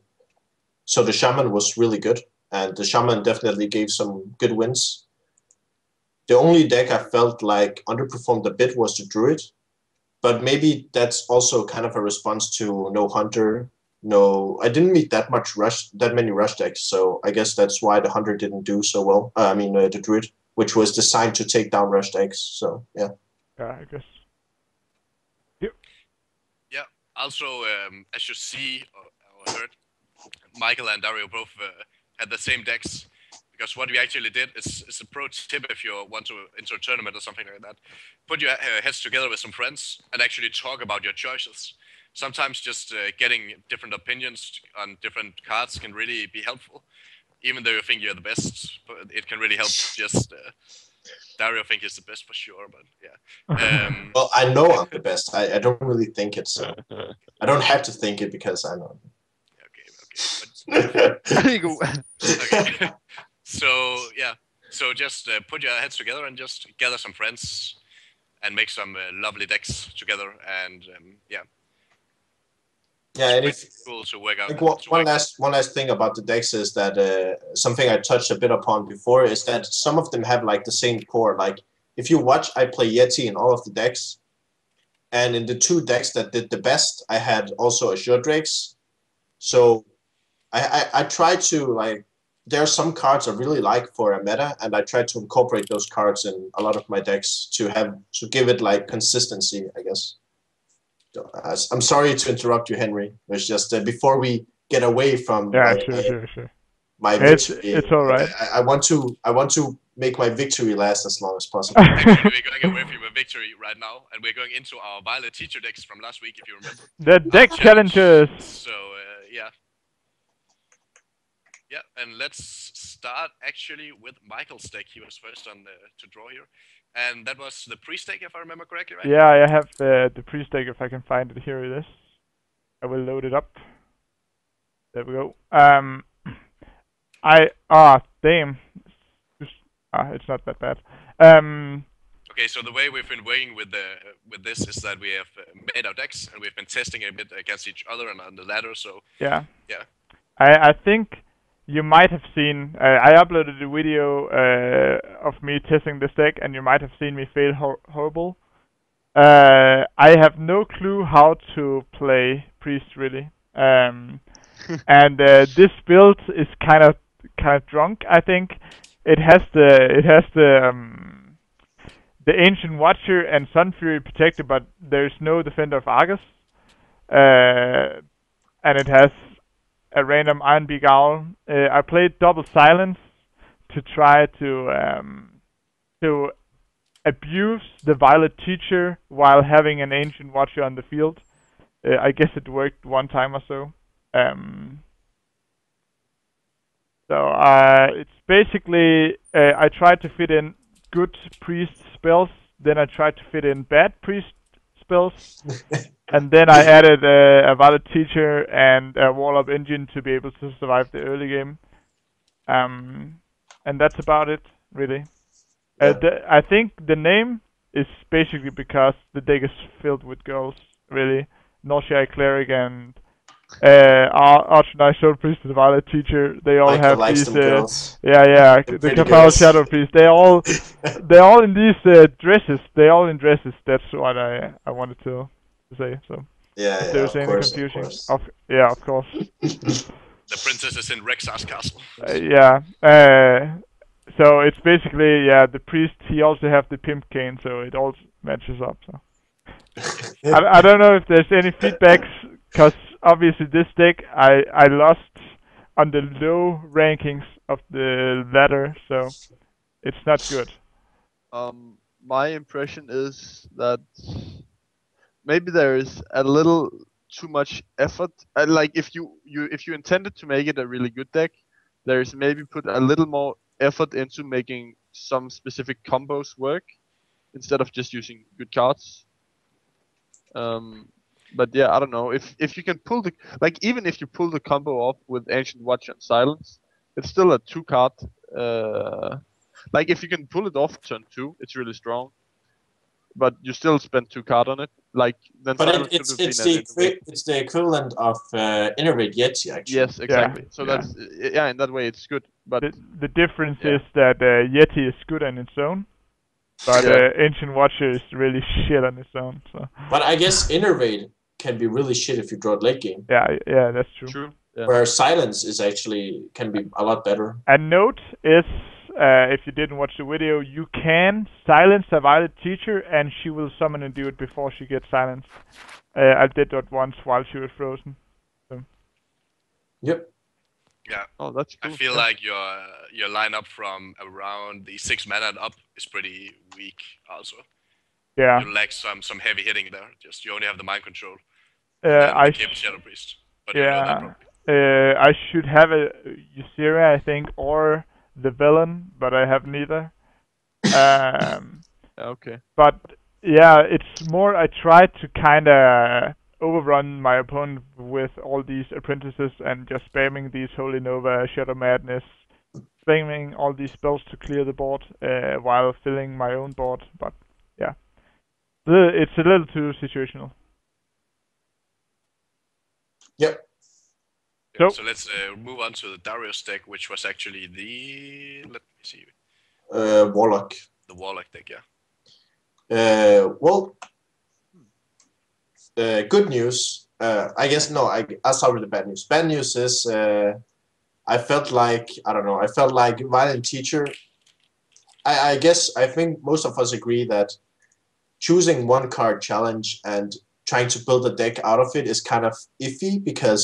So the Shaman was really good, and the Shaman definitely gave some good wins. The only deck I felt like underperformed a bit was the Druid, but maybe that's also kind of a response to no Hunter. No, I didn't meet that many rush decks, so I guess that's why the Hunter didn't do so well. The Druid, which was designed to take down rush decks. So yeah. Yeah, I guess. Yep. Yeah. Also, as you see or heard, Michael and Dario both had the same decks. Because what we actually did is a pro tip if you want to enter a tournament or something like that. Put your heads together with some friends and actually talk about your choices. Sometimes just getting different opinions on different cards can really be helpful. Even though you think you're the best, it can really help. Just Dario think he's the best for sure, but yeah. Well, I know I'm the best. I don't really think it, so I don't have to think it because I know. Okay. There you go. Okay. So yeah, so just put your heads together and just gather some friends and make some lovely decks together, and yeah. Yeah, and it's cool to work out. Like one last thing about the decks is that something I touched a bit upon before is that some of them have like the same core. Like if you watch, I play Yeti in all of the decks, and in the 2 decks that did the best, I had also Azure Drakes. So I try to like. There are some cards I really like for a meta, and I try to incorporate those cards in a lot of my decks to give it like consistency, I guess. I'm sorry to interrupt you, Henry. It's just before we get away from Sure. my victory. It's all right. I want to make my victory last as long as possible. Actually, we're going away from a victory right now, and we're going into our Violet Teacher decks from last week, if you remember. The deck challenges. So yeah. Yeah, and let's start actually with Michael's deck. He was first on to draw here. And that was the priest deck, if I remember correctly, right? Yeah, I have the priest deck. If I can find it, here it is. I will load it up. There we go. Damn. It's not that bad. Okay, so the way we've been working with this is that we have made our decks and we've been testing a bit against each other and on the ladder. So yeah. I think you might have seen. I uploaded a video of me testing this deck, and you might have seen me fail horrible. I have no clue how to play priest really. And this build is kind of drunk. I think it has the Ancient Watcher and Sun Fury protected, but there's no Defender of Argus, and it has a random Iron Beak Owl. I played double silence to try to abuse the Violet Teacher while having an Ancient Watcher on the field. I guess it worked one time or so. It's basically I tried to fit in good priest spells, then I tried to fit in bad priest spells, and then I added a Violet Teacher and a Wall-Up Engine to be able to survive the early game. And that's about it, really. I think the name is basically because the deck is filled with girls, really. Nausea Cleric and Archknight Shadow Priest and the Violet Teacher. They all have these the Cabal Shadow Priest. They're all in these dresses. They're all in dresses. That's what I wanted to say. So if there's any confusion, of course. The princess is in Rexar's castle. So it's basically the priest. He also have the pimp cane, so it all matches up. So I don't know if there's any feedbacks, because obviously this deck I lost on the low rankings of the ladder, so it's not good. My impression is that maybe there is a little too much effort. Like if you intended to make it a really good deck, there is maybe put a little more effort into making some specific combos work instead of just using good cards. But yeah, I don't know if you can pull even if you pull the combo off with Ancient Watcher and Silence, it's still a 2-card. Like if you can pull it off turn 2, it's really strong. But you still spend 2 cards on it. Like then. But it's the equivalent of Innervate Yeti, actually. Yes, exactly. So that's in that way it's good. But the difference is that Yeti is good on its own. But Ancient Watcher is really shit on its own. So. But I guess Innervate can be really shit if you draw it late game. Yeah, that's true. True. Yeah. Where Silence can be a lot better. A note is, if you didn't watch the video, you can silence a Violet Teacher and she will summon and do it before she gets silenced. I did that once while she was frozen. So. Yep. Yeah. Oh, that's cool. I feel like your lineup from around the 6 mana and up is pretty weak also. Yeah. You lack some heavy hitting there. Just you only have the mind control. I Shadow Priest. But I should have a Ysera, I think, or the villain, but I have neither. Okay. But yeah, it's more I try to kind of overrun my opponent with all these apprentices and just spamming these Holy Nova, Shadow Madness, spamming all these spells to clear the board while filling my own board. But yeah, it's a little too situational. Yep. So let's move on to the Darius deck, which was actually let me see. Warlock. The Warlock deck, yeah. Good news. I guess no. I'll start with the bad news. Bad news is I felt like Violet Teacher. I think most of us agree that choosing 1-card challenge and trying to build a deck out of it is kind of iffy because,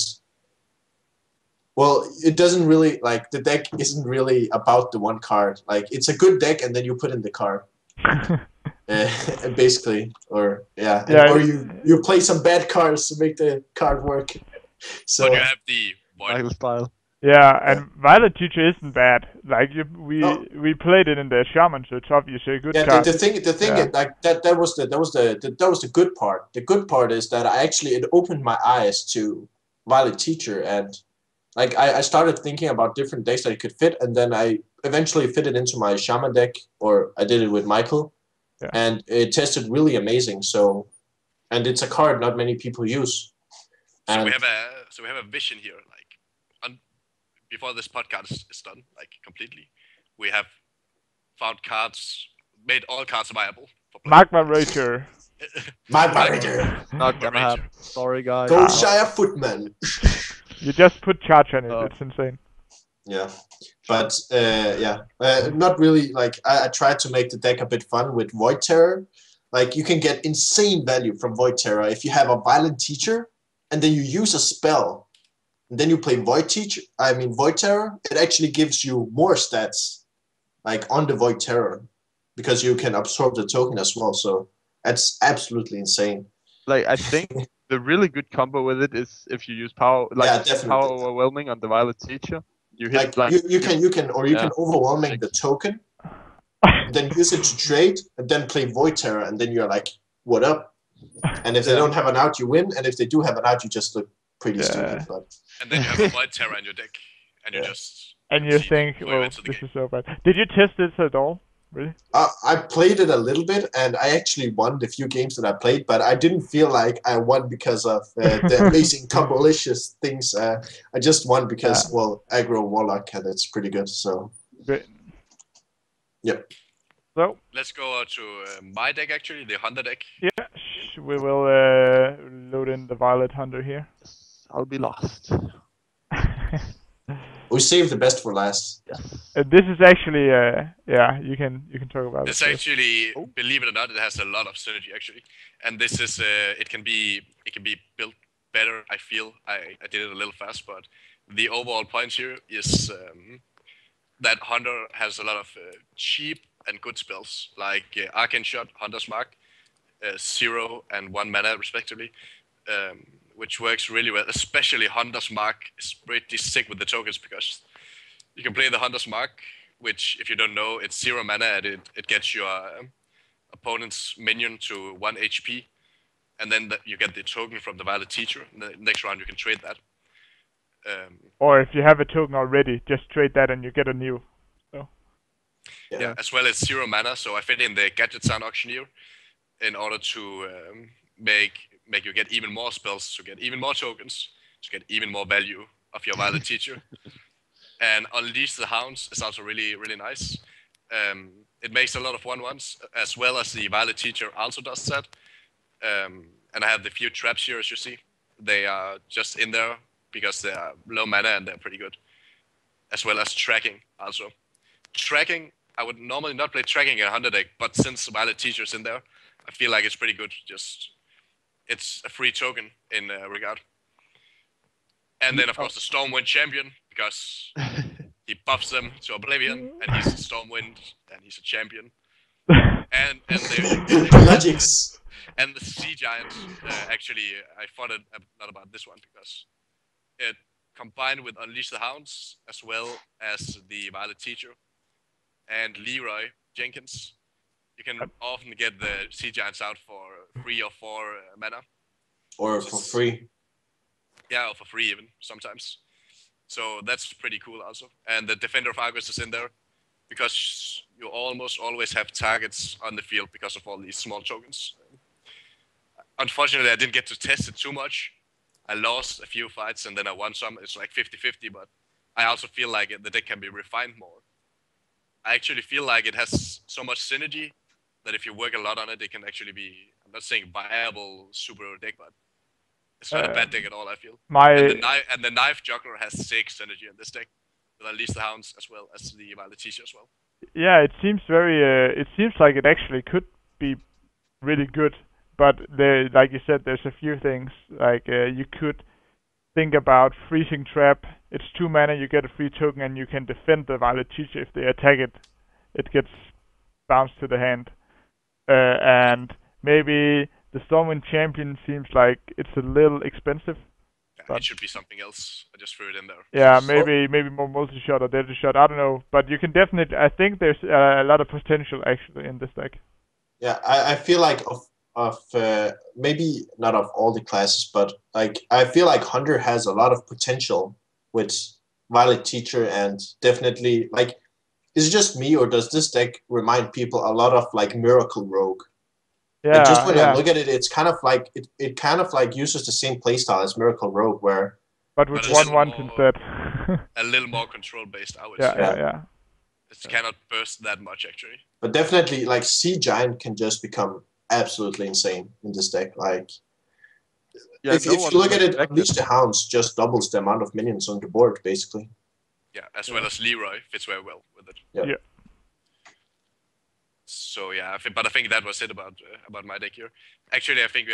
well, it doesn't really, like, the deck isn't really about the one card. Like, it's a good deck, and then you put in the card. Basically, or or you play some bad cards to make the card work. So but you have the Michael style. Yeah, and Violet Teacher isn't bad. Like we played it in the Shaman, so it's obviously a good card. The thing is, like that was the good part. The good part is that it opened my eyes to Violet Teacher, and like I started thinking about different decks that it could fit, and then I eventually fit it into my Shaman deck, or I did it with Michael, and it tested really amazing. So, and it's a card not many people use. So we have a vision here, like before this podcast is done, like completely, we have found cards, made all cards viable for playing. Magma Rager. Magma Rager. Not gonna happen. Sorry, guys. Goldshire Footman. You just put charge on it. It's insane. Yeah, but not really. Like I tried to make the deck a bit fun with Void Terror. Like you can get insane value from Void Terror if you have a Violent Teacher, and then you use a spell. And then you play Void Terror, it actually gives you more stats, like on the Void Terror, because you can absorb the token as well. So that's absolutely insane. Like I think the really good combo with it is if you use power, power overwhelming on the Violet Teacher. You hit you can overwhelming the token, then use it to trade, and then play Void Terror, and then you're like, what up? And if they don't have an out, you win, and if they do have an out, you just look pretty stupid. But... And then you have a Void Terror in your deck, and you just... And you think, well, this is so bad. Did you test this at all? Really? I played it a little bit, and I actually won the few games that I played, but I didn't feel like I won because of the amazing combo-licious things. I just won because, well, aggro Warlock, and it's pretty good, so... Great. Yep. So... Let's go to my deck, actually, the Hunter deck. Yeah, we will load in the Violet Hunter here. I'll be lost. We saved the best for last. Yes. This is actually, you can talk about it's it. It's actually, believe it or not, it has a lot of synergy actually, and this is it can be built better. I feel I did it a little fast, but the overall point here is that Hunter has a lot of cheap and good spells like Arcane Shot, Hunter's Mark, 0 and 1 mana respectively. Which works really well, especially Hunter's Mark is pretty sick with the tokens because you can play the Hunter's Mark, which, if you don't know, it's 0 mana and it gets your opponent's minion to 1 HP, and then you get the token from the Violet Teacher. And the next round you can trade that. Or if you have a token already, just trade that and you get a new. So. Yeah, as well as 0 mana, so I fit in the Gadget Sound Auctioneer in order to make you get even more spells, to get even more tokens, to get even more value of your Violet Teacher. And Unleash the Hounds is also really, really nice. It makes a lot of 1/1s, as well as the Violet Teacher also does that. And I have the few traps here, as you see. They are just in there because they are low mana and they're pretty good. As well as Tracking also. Tracking, I would normally not play Tracking in a Hunter deck, but since Violet Teacher's in there, I feel like it's pretty good. It's a free token in regard. And then, of course, the Stormwind champion, because he buffs them to Oblivion, and he's a Stormwind, and he's a champion. And the Logics. And the Sea Giant, actually, I thought a lot about this one, because it combined with Unleash the Hounds, as well as the Violet Teacher, and Leroy Jenkins. You can often get the Sea Giants out for 3 or 4 mana. Or for free. Yeah, or for free even, sometimes. So that's pretty cool also. And the Defender of Argus is in there, because you almost always have targets on the field because of all these small tokens. Unfortunately, I didn't get to test it too much. I lost a few fights and then I won some. It's like 50-50, but I also feel like the deck can be refined more. I actually feel like it has so much synergy that if you work a lot on it, it can actually be, I'm not saying viable super deck, but it's not a bad deck at all, I feel. And the Knife Juggler has 6 synergy in this deck, with at least the Hounds as well as the Violet Teacher as well. Yeah, it seems very, it seems like it actually could be really good but there, like you said, there's a few things like you could think about freezing trap. It's 2 mana, you get a free token, and you can defend the Violet Teacher. If they attack it, it gets bounced to the hand. And maybe the Stormwind Champion seems like it's a little expensive. It should be something else. I just threw it in there. Yeah, maybe more multi-shot or deadly shot. I don't know, but you can definitely. I think there's a lot of potential actually in this deck. Yeah, I feel like of maybe not of all the classes, but like I feel like Hunter has a lot of potential with Violet Teacher, and definitely like, is it just me or does this deck remind people a lot of like Miracle Rogue? Yeah, like just when I look at it, it's kind of like it kind of like uses the same playstyle as Miracle Rogue, where but with 1/1 instead. A little more control based, I would yeah, say. Yeah. It cannot burst that much actually. But definitely, like Sea Giant can just become absolutely insane in this deck. Like, if you look at it, Unleash the Hounds just doubles the amount of minions on the board, basically. Yeah, as well as Leroy fits very well with it. Yeah. So yeah, I think that was it about my deck here. Actually, I think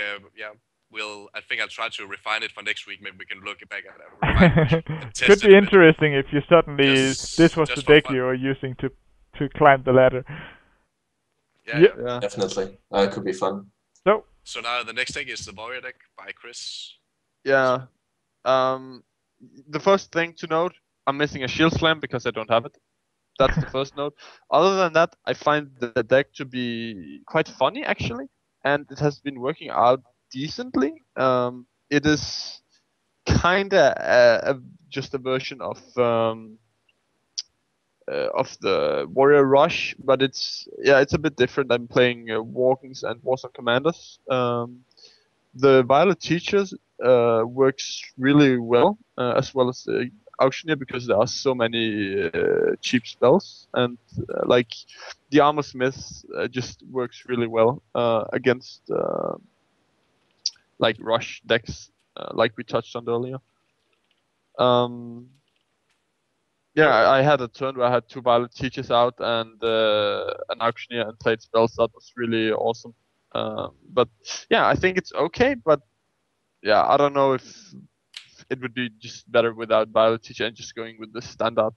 I'll try to refine it for next week. Maybe we can look back at it. Could be interesting if you suddenly this was the deck you were using to climb the ladder. Yeah. Definitely. That could be fun. So now the next deck is the Warrior deck by Chris. Yeah. The first thing to note, I'm missing a Shield Slam because I don't have it. That's the first note. Other than that, I find the deck to be quite funny actually, and it has been working out decently. It is kinda just a version of the Warrior Rush, but it's a bit different. I'm playing Walkings and Warsong Commanders. The Violet Teachers works really well as the Auctioneer, because there are so many cheap spells, and like the Armor Smith just works really well against like rush decks, like we touched on earlier. I had a turn where I had 2 Violet Teachers out and an Auctioneer and played spells. That was really awesome. But yeah, I think it's okay, but yeah, I don't know if it would be just better without Violet Teacher and just going with the standard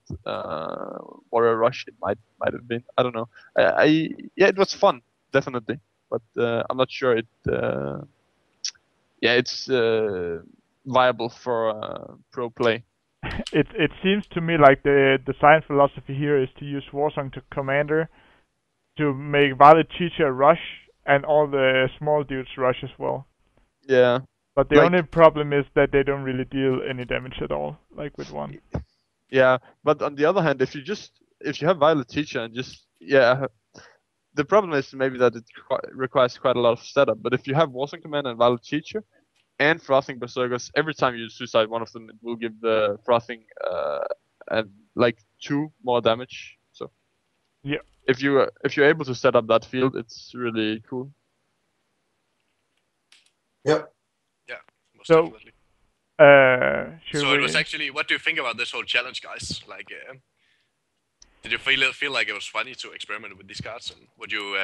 Warrior Rush. It might have been. I don't know. It was fun, definitely, but I'm not sure it's viable for pro play. It seems to me like the design philosophy here is to use Warsong to Commander to make Violet Teacher rush and all the small dudes rush as well. Yeah. But the only problem is that they don't really deal any damage at all, like with 1. Yeah, but on the other hand, if you have Violet Teacher and the problem is maybe that it requires quite a lot of setup. But if you have Warsong Commander and Violet Teacher and Frothing Berserkers, every time you suicide one of them, it will give the Frothing and like 2 more damage. So yeah, if you're able to set up that field, it's really cool. Yep. So, it was actually. What do you think about this whole challenge, guys? Like, did you feel like it was funny to experiment with these cards, and would you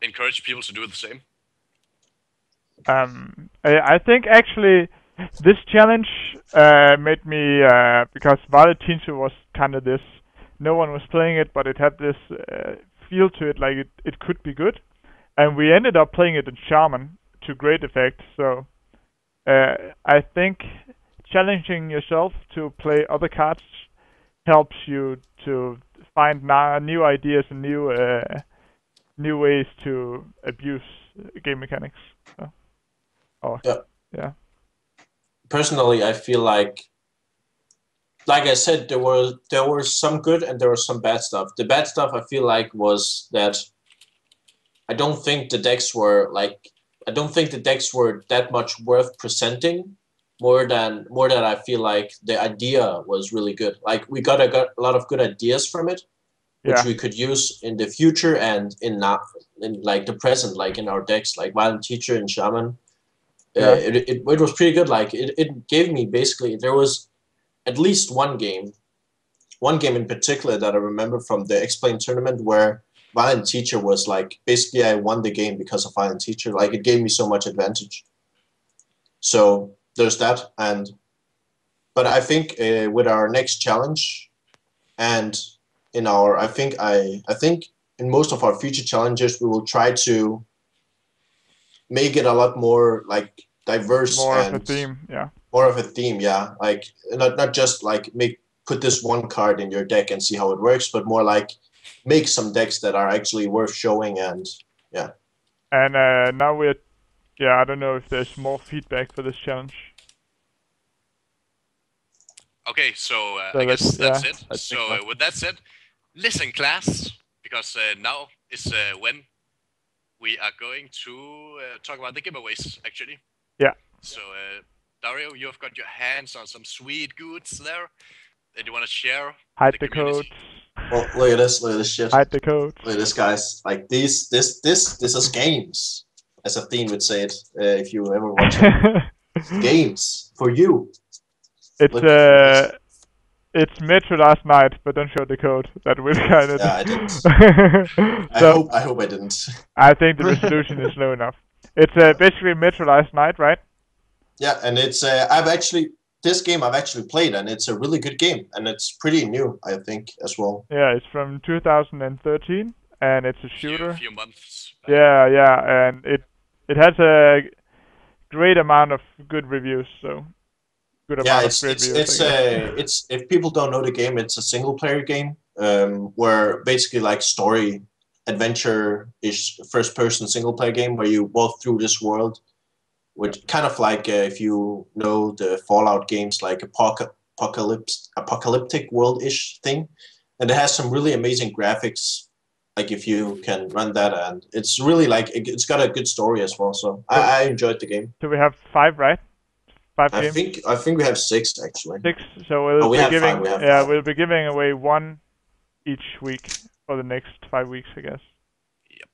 encourage people to do the same? I think actually this challenge made me because Violet Teacher was kind of this. No one was playing it, but it had this feel to it, like it could be good, and we ended up playing it in Shaman to great effect. So I think challenging yourself to play other cards helps you to find new ideas and new ways to abuse game mechanics. So, yeah. Personally, I feel like I said, there were some good and there was some bad stuff. The bad stuff I feel like was that I don't think the decks were that much worth presenting. More than I feel like the idea was really good. Like we got a lot of good ideas from it, which we could use in the future and in like the present, like in our decks, like Violent Teacher and Shaman. It was pretty good. Like it gave me basically, there was at least one game in particular that I remember from the XplayN tournament where Violent Teacher was like basically I won the game because of Violent Teacher. Like it gave me so much advantage. So there's that, but I think with our next challenge, and in our I think in most of our future challenges we will try to make it a lot more like diverse More and of a theme, yeah. More of a theme, yeah. Like not just like put this one card in your deck and see how it works, but more like make some decks that are actually worth showing, and yeah. And now we're, I don't know if there's more feedback for this challenge. Okay, so I guess that's it. So with that said, listen, class, because now is when we are going to talk about the giveaways, actually. Yeah. So, Dario, you've got your hands on some sweet goods there that you want to share. Hide the codes. Well, look at this shit. Hide the codes. Look at this, guys. Like this is games, as a theme would say it. If you ever watch it. Games for you. It's Metro last night, but don't show the code. That will kind of. Yeah, I didn't. I hope I didn't. I think the resolution is low enough. It's basically Metro last night, right? Yeah, and it's this game I've actually played, and it's a really good game, and it's pretty new, I think, as well. Yeah, it's from 2013, and it's a shooter. A few months back. Yeah, and it has a great amount of good reviews, so. It's if people don't know the game, it's a single player game where basically like story adventure-ish first person single player game where you walk through this world, which kind of like if you know the Fallout games, like apocalyptic world-ish thing, and it has some really amazing graphics. Like if you can run that, and it's really like it's got a good story as well. So I enjoyed the game. So we have 5, right? 5 games? I think we have 6 actually. 6. So we'll be giving away 1 each week for the next 5 weeks, I guess. Yep.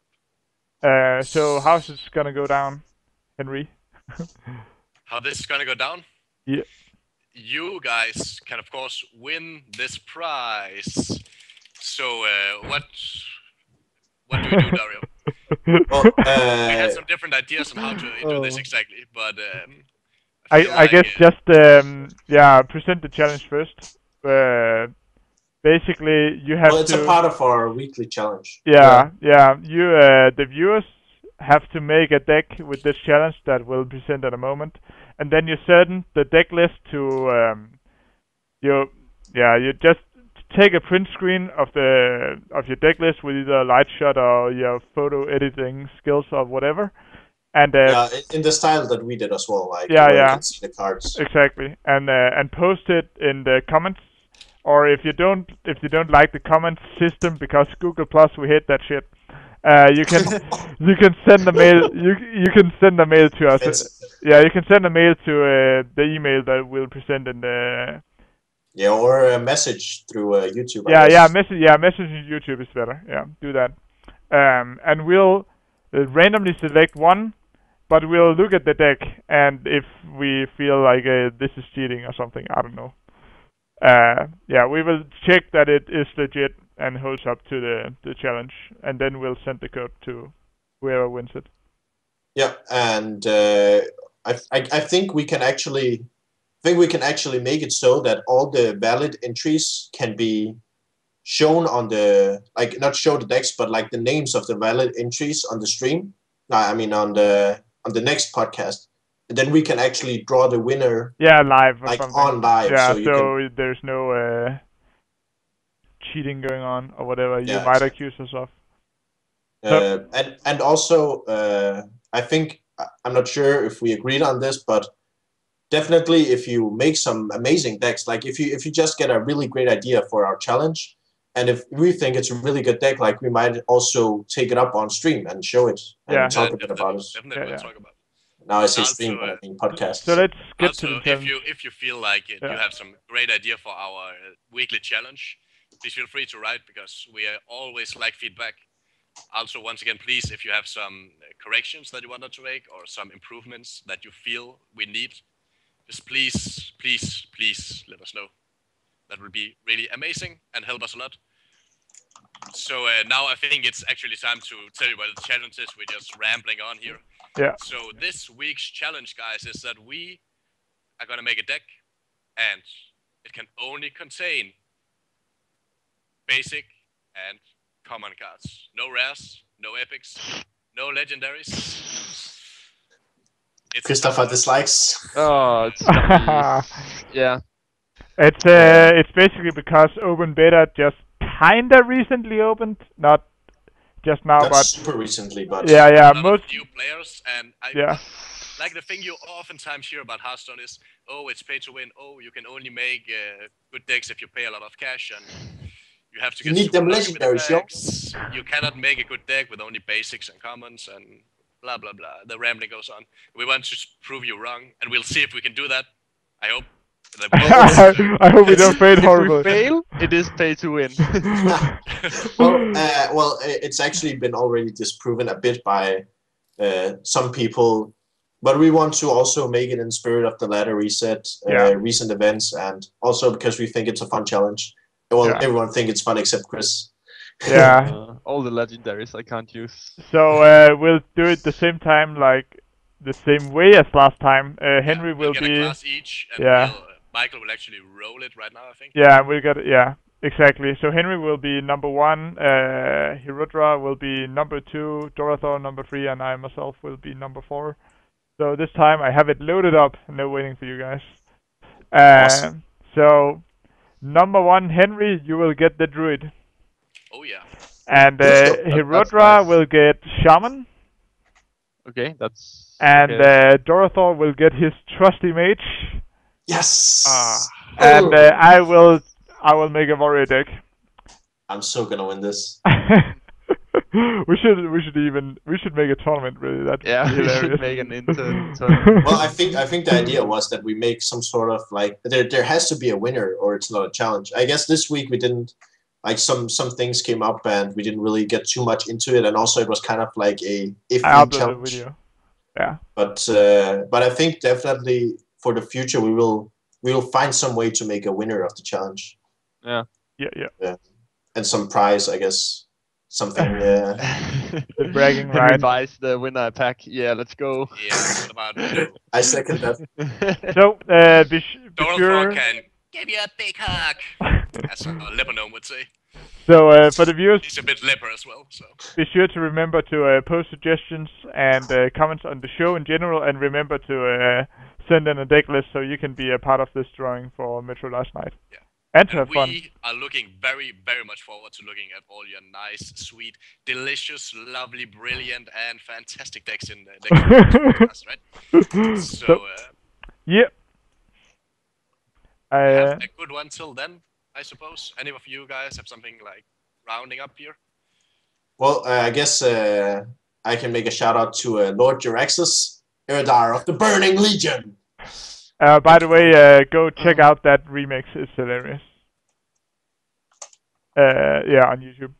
So how's this gonna go down, Henry? How this is gonna go down? Yeah. You guys can of course win this prize. So what do we do, Dario? Well, we had some different ideas on how to do this exactly, but. I guess just present the challenge first. Basically, you have to. Well, it's a part of our weekly challenge. Yeah. You, the viewers, have to make a deck with this challenge that we'll present in a moment, and then you send the deck list to you just take a print screen of your deck list with either light shot or your photo editing skills or whatever. And in the style that we did as well, like you can see the cards. Exactly, and post it in the comments, or if you don't like the comments system, because Google Plus, we hate that shit. You can send a mail. You can send a mail to us. Yeah, you can send a mail to the email that we'll present in the. Yeah, or a message through YouTube. Message YouTube is better. Yeah, do that. And we'll randomly select one. But we'll look at the deck, and if we feel like this is cheating or something, I don't know. We will check that it is legit and holds up to the challenge, and then we'll send the code to whoever wins it. Yeah, and I think we can actually make it so that all the valid entries can be shown on the not show the decks, but like the names of the valid entries on the stream. I mean on the next podcast, and then we can actually draw the winner. Yeah, live. Like on live. Yeah, so there's no cheating going on or whatever you might accuse us of. And also, I think I'm not sure if we agreed on this, but definitely if you make some amazing decks, like if you just get a really great idea for our challenge, and if we think it's a really good deck, like we might also take it up on stream and show it and talk a bit about it. Definitely talk about it. Now I say stream, but I mean podcast. So let's get also, to the if you feel like you have some great idea for our weekly challenge, please feel free to write, because we always like feedback. Also, once again, please, if you have some corrections that you want us to make or some improvements that you feel we need, just please let us know. That would be really amazing and help us a lot. So now I think it's actually time to tell you what the challenge is. We're just rambling on here. Yeah. So this week's challenge, guys, is that we are gonna make a deck, and it can only contain basic and common cards. No rares, no epics, no legendaries. It's Christopher dislikes. Oh, it's gonna be, yeah. It's basically because open beta just kinda recently opened, not just now, Not but super recently, but yeah, not most a few players, and like the thing you oftentimes hear about Hearthstone is, oh, it's pay to win. Oh, you can only make good decks if you pay a lot of cash, and you have to You get need them super lucky with the legendaries, yo. packs. You cannot make a good deck with only basics and commons and blah blah blah. The rambling goes on. We want to prove you wrong, and we'll see if we can do that. I hope. I hope we don't fail If horribly. we fail, it is pay to win. well, it's actually been already disproven a bit by some people, but we want to also make it in spirit of the ladder reset, recent events, and also because we think it's a fun challenge. Well, everyone think it's fun except Chris. Yeah. All the legendaries I can't use. So we'll do it the same time, like the same way as last time. Henry we'll will get be. a class each, and Michael will actually roll it right now, I think. Yeah, we'll get it. Yeah, exactly. So Henry will be number 1, Hirudra will be number 2, Dorathor number 3, and I myself will be number 4. So this time I have it loaded up. No waiting for you guys. Awesome. So number 1, Henry, you will get the Druid. Oh yeah. And Hirudra nice. will get Shaman. Okay, that's. And okay. Dorathor will get his trusty mage. Yes. And I will make a warrior deck. I'm so gonna win this. we should make a tournament, really. That'd be hilarious. We should make an intern tournament. Well, I think the idea was that we make some sort of like there has to be a winner or it's not a challenge. I guess this week we didn't, like some things came up and we didn't really get too much into it, and also it was kind of like a iffy challenge. Video. Yeah. But I think definitely for the future we will find some way to make a winner of the challenge. Yeah. And some prize, I guess. Something. The bragging Henry right. buys the winner pack. Yeah, let's go. Yeah, what about I second that. So be sure. can give you a big hug, as a Lebanon would say. So for the viewers, He's a bit leper as well, so. Be sure to remember to post suggestions and comments on the show in general, and remember to send in a deck list so you can be a part of this drawing for Metro last night. Yeah. And to have fun. We are looking very, very much forward to looking at all your nice, sweet, delicious, lovely, brilliant, and fantastic decks in the podcast, right? So, yeah. have a good one till then, I suppose. Any of you guys have something like rounding up here? Well, I guess I can make a shout out to Lord Jiraxis, Eridar of the Burning Legion. By the way, go check out that remix. It's hilarious. On YouTube.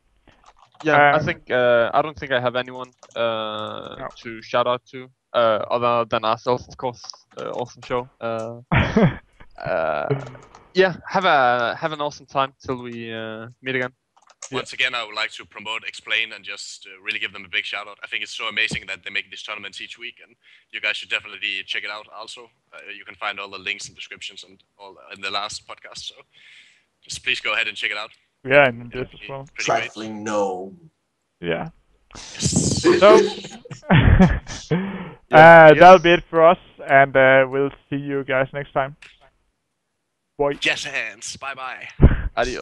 Yeah, I think I don't think I have anyone to shout out to other than ourselves, of course. Awesome show. Yeah, have an awesome time till we meet again. Once again, I would like to promote XplayN and just really give them a big shout out. I think it's so amazing that they make these tournaments each week, and you guys should definitely check it out also. You can find all the links and descriptions and all in the last podcast, so just please go ahead and check it out. Yeah, and this as well. Trifling no. Yeah. Yes. So, that'll be it for us, and we'll see you guys next time. Bye. Jazz hands. Bye bye. Adios.